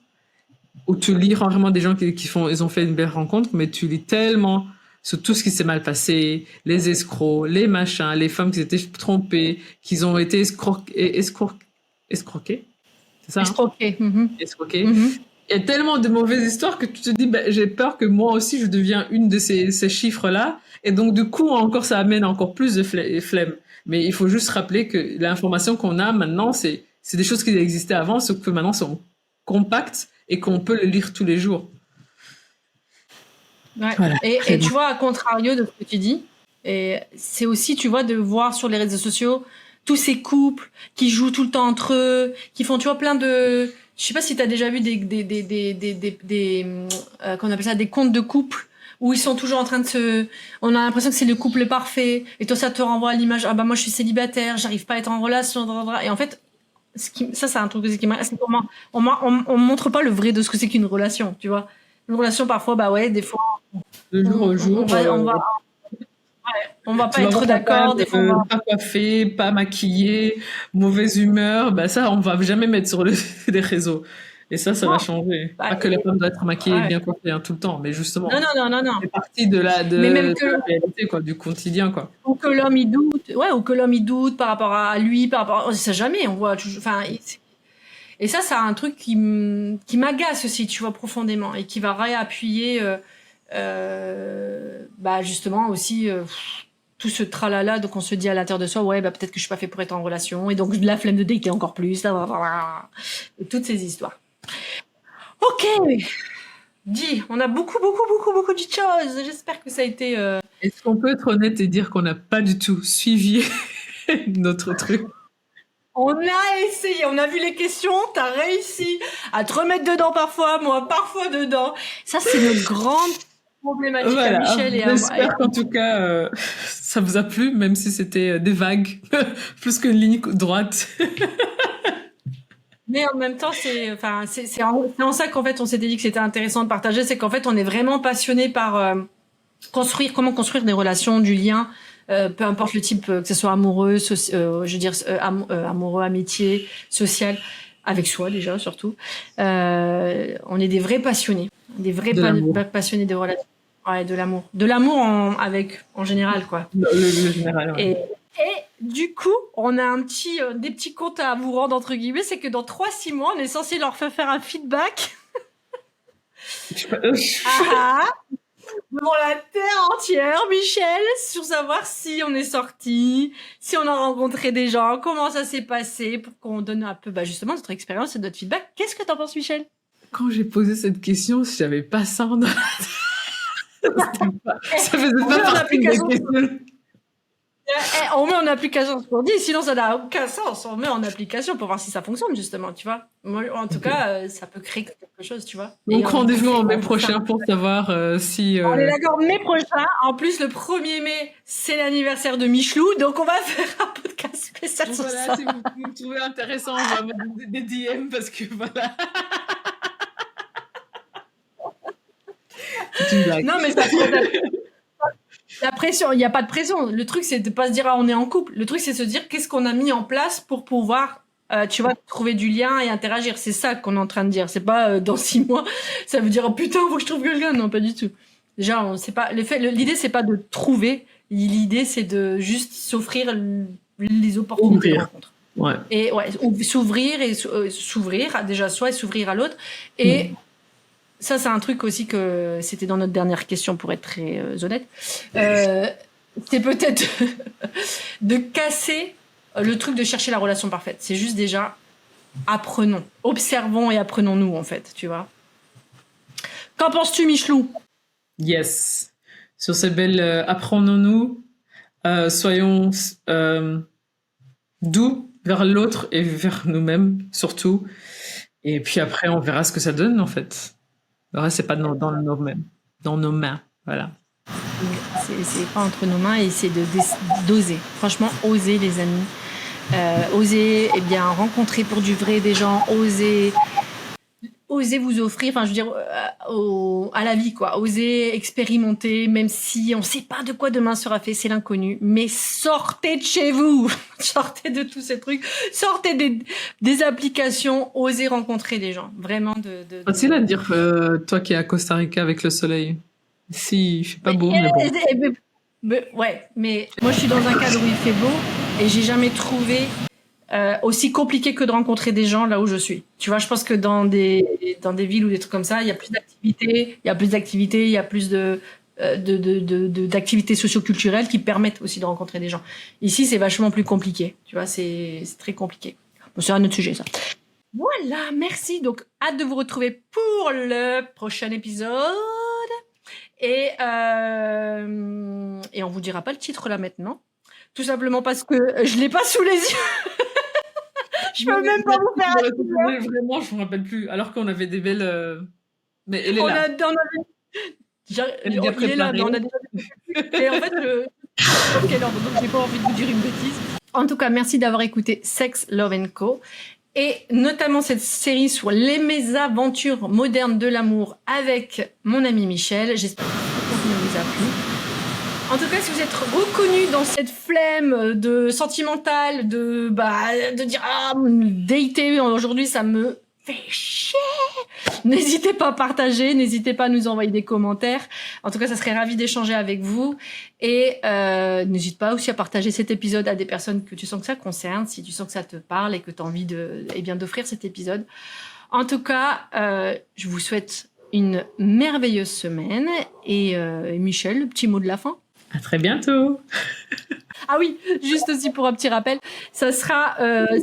S2: ou tu lis rarement des gens ils ont fait une belle rencontre, mais tu lis tellement sur tout ce qui s'est mal passé, les escrocs, les machins, les femmes qui s'étaient trompées, qui ont été escroquées, c'est ça, hein?
S1: escroquer.
S2: Escroquées.
S1: Mhm.
S2: Il y a tellement de mauvaises histoires que tu te dis, bah, j'ai peur que moi aussi je deviens une de ces chiffres-là. Et donc, du coup, encore, ça amène encore plus de flemme. Mais il faut juste rappeler que l'information qu'on a maintenant, c'est des choses qui existaient avant, sauf que maintenant sont compactes et qu'on peut le lire tous les jours.
S1: Ouais.
S2: Voilà.
S1: Et tu vois, à contrario de ce que tu dis, et c'est aussi, tu vois, de voir sur les réseaux sociaux tous ces couples qui jouent tout le temps entre eux, qui font, tu vois, plein de... Je sais pas si tu as déjà vu qu'on appelle ça des contes de couple, où ils sont toujours en train de se... On a l'impression que c'est le couple parfait, et toi, ça te renvoie à l'image, ah bah moi, je suis célibataire, j'arrive pas à être en relation, et en fait, ça, c'est un truc aussi qui m'a... C'est comment on montre pas le vrai de ce que c'est qu'une relation, tu vois. Une relation, parfois, bah ouais, des fois,
S2: De jour au jour,
S1: on va
S2: tu
S1: pas
S2: vas voir
S1: être
S2: ta femme
S1: d'accord, des fois on va...
S2: pas coiffée, pas maquillée, mauvaise humeur. Bah ça, on va jamais mettre sur les réseaux. Et ça va
S1: Non,
S2: changer. Pas
S1: bah,
S2: que la femme doit être maquillée et
S1: ouais.
S2: bien coiffée hein, tout le temps, mais
S1: Non,
S2: justement,
S1: non, non, non, non.
S2: c'est partie de
S1: Mais même
S2: de
S1: que,
S2: la réalité, quoi, du quotidien, quoi.
S1: ou que l'homme il doute, ouais, ou que l'homme il doute par rapport à lui, par rapport, on sait jamais, on voit toujours, enfin, et ça, c'est un truc qui m'agace aussi, tu vois, profondément, et qui va réappuyer, bah, justement aussi, tout ce tralala, donc on se dit à l'intérieur de soi, ouais, bah, peut-être que je suis pas fait pour être en relation, et donc de la flemme de dater encore plus, et toutes ces histoires. Ok, dis, on a beaucoup dit de choses. J'espère que ça a été.
S2: Est-ce qu'on peut être honnête et dire qu'on n'a pas du tout suivi notre truc?
S1: On a essayé, on a vu les questions, t'as réussi à te remettre dedans parfois, moi parfois dedans. Ça, c'est notre grande problématique à
S2: Voilà,
S1: Michel et à moi.
S2: j'espère qu'en tout cas, ça vous a plu, même si c'était des vagues, plus qu'une ligne droite.
S1: Mais en même temps, c'est en ça qu'en fait, on s'était dit que c'était intéressant de partager, c'est qu'en fait, on est vraiment passionné par comment construire des relations, du lien, peu importe le type, que ce soit amoureux, je veux dire amoureux, amitié, social, avec soi déjà surtout. On est des vrais passionnés, des vrais
S2: De l'amour.
S1: passionnés de relations, ouais, de l'amour en général quoi.
S2: Le général, ouais.
S1: Et du coup, on a des petits comptes à vous rendre entre guillemets, c'est que dans 3-6 mois, on est censé leur faire un feedback. Devant la terre entière, Michel, sur savoir si on est sorti, si on a rencontré des gens, comment ça s'est passé, pour qu'on donne un peu, bah justement, notre expérience et notre feedback. Qu'est-ce que t'en penses, Michel?
S2: Quand j'ai posé cette question, j'avais pas ça en ça faisait pas partie de mes questions.
S1: On met en application ce qu'on dit, sinon ça n'a aucun sens. On met en application pour voir si ça fonctionne, justement, tu vois. Moi, en tout cas, ça peut créer quelque chose, tu vois.
S2: Donc rendez-vous en mai prochain pour savoir si...
S1: On est d'accord, mai prochain. En plus, le 1er mai, c'est l'anniversaire de Michelou, donc on va faire un podcast spécial sur
S2: voilà,
S1: ça.
S2: si vous me trouvez intéressant, on va mettre des DM parce que voilà. C'est une blague.
S1: Non, mais ça la pression, il n'y a pas de pression. Le truc, c'est de pas se dire, ah, on est en couple. Le truc, c'est de se dire, qu'est-ce qu'on a mis en place pour pouvoir tu vois, trouver du lien et interagir. C'est ça qu'on est en train de dire. C'est pas dans 6 mois, ça veut dire oh, putain, faut que je trouve quelqu'un. Non, pas du tout. Déjà, c'est pas l'idée, c'est pas de trouver. L'idée, c'est de juste s'offrir les opportunités de rencontre.
S2: Ouais.
S1: Et s'ouvrir et s'ouvrir déjà soi et s'ouvrir à l'autre. Et ça, c'est un truc aussi que c'était dans notre dernière question pour être très honnête. C'est peut-être de casser le truc de chercher la relation parfaite. C'est juste déjà apprenons, observons et apprenons-nous en fait, tu vois. Qu'en penses-tu, Michelou?
S2: Yes. Sur ces belles apprenons-nous, soyons doux vers l'autre et vers nous-mêmes surtout. Et puis après, on verra ce que ça donne en fait. Le reste, c'est pas dans nos mains. Voilà.
S1: C'est pas entre nos mains et c'est d'oser. Franchement, oser, les amis. Oser, eh bien, rencontrer pour du vrai des gens. Oser vous offrir, enfin, je veux dire, à la vie, quoi. Oser expérimenter, même si on sait pas de quoi demain sera fait, c'est l'inconnu. Mais sortez de chez vous. Sortez de tous ces trucs. Sortez des applications. Osez rencontrer des gens. Vraiment
S2: Facile à dire, toi qui es à Costa Rica avec le soleil. Ici, il fait pas beau, mais bon.
S1: Ouais, mais moi, je suis dans un cadre où il fait beau et j'ai jamais trouvé aussi compliqué que de rencontrer des gens là où je suis. Tu vois, je pense que dans des villes ou des trucs comme ça, il y a plus d'activités, il y a plus d'activités socio-culturelles qui permettent aussi de rencontrer des gens. Ici, c'est vachement plus compliqué. Tu vois, c'est très compliqué. Bon, c'est un autre sujet, ça. Voilà, merci. Donc, hâte de vous retrouver pour le prochain épisode. Et on vous dira pas le titre là maintenant. Tout simplement parce que je l'ai pas sous les yeux. Je peux même pas vous faire
S2: vraiment, je me rappelle plus. Alors qu'on avait des belles. Mais elle est là.
S1: Il est là, mais on a déjà. Et en fait, quelle heure, donc j'ai pas envie de vous dire une bêtise. En tout cas, merci d'avoir écouté Sex, Love & Co. Et notamment cette série sur les mésaventures modernes de l'amour avec mon ami Michel. J'espère que le contenu vous a plu. En tout cas, si vous êtes reconnu dans cette flemme de sentimentale, de dire dater aujourd'hui, ça me fait chier. N'hésitez pas à partager, n'hésitez pas à nous envoyer des commentaires. En tout cas, ça serait ravi d'échanger avec vous. Et n'hésite pas aussi à partager cet épisode à des personnes que tu sens que ça concerne, si tu sens que ça te parle et que tu as envie d'offrir cet épisode. En tout cas, je vous souhaite une merveilleuse semaine. Et Michel, le petit mot de la fin.
S2: À très bientôt.
S1: Ah oui, juste aussi pour un petit rappel, ça sera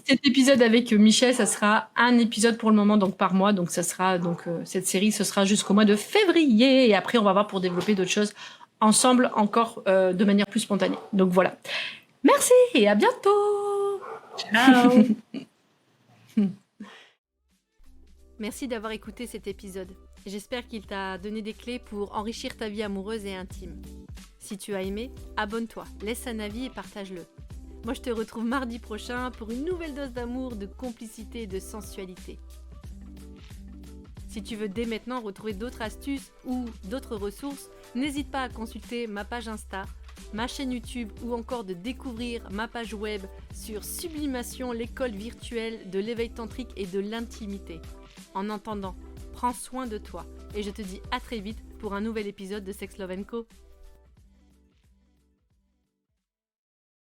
S1: cet épisode avec Michel, ça sera un épisode pour le moment donc par mois, donc ça sera cette série, ce sera jusqu'au mois de février et après on va voir pour développer d'autres choses ensemble encore de manière plus spontanée. Donc voilà. Merci et à bientôt.
S2: Ciao.
S1: Merci d'avoir écouté cet épisode. J'espère qu'il t'a donné des clés pour enrichir ta vie amoureuse et intime. Si tu as aimé, abonne-toi, laisse un avis et partage-le. Moi, je te retrouve mardi prochain pour une nouvelle dose d'amour, de complicité et de sensualité. Si tu veux dès maintenant retrouver d'autres astuces ou d'autres ressources, n'hésite pas à consulter ma page Insta, ma chaîne YouTube ou encore de découvrir ma page web sur Sublimation, l'école virtuelle de l'éveil tantrique et de l'intimité. En attendant, prends soin de toi et je te dis à très vite pour un nouvel épisode de Sex, Love & Co.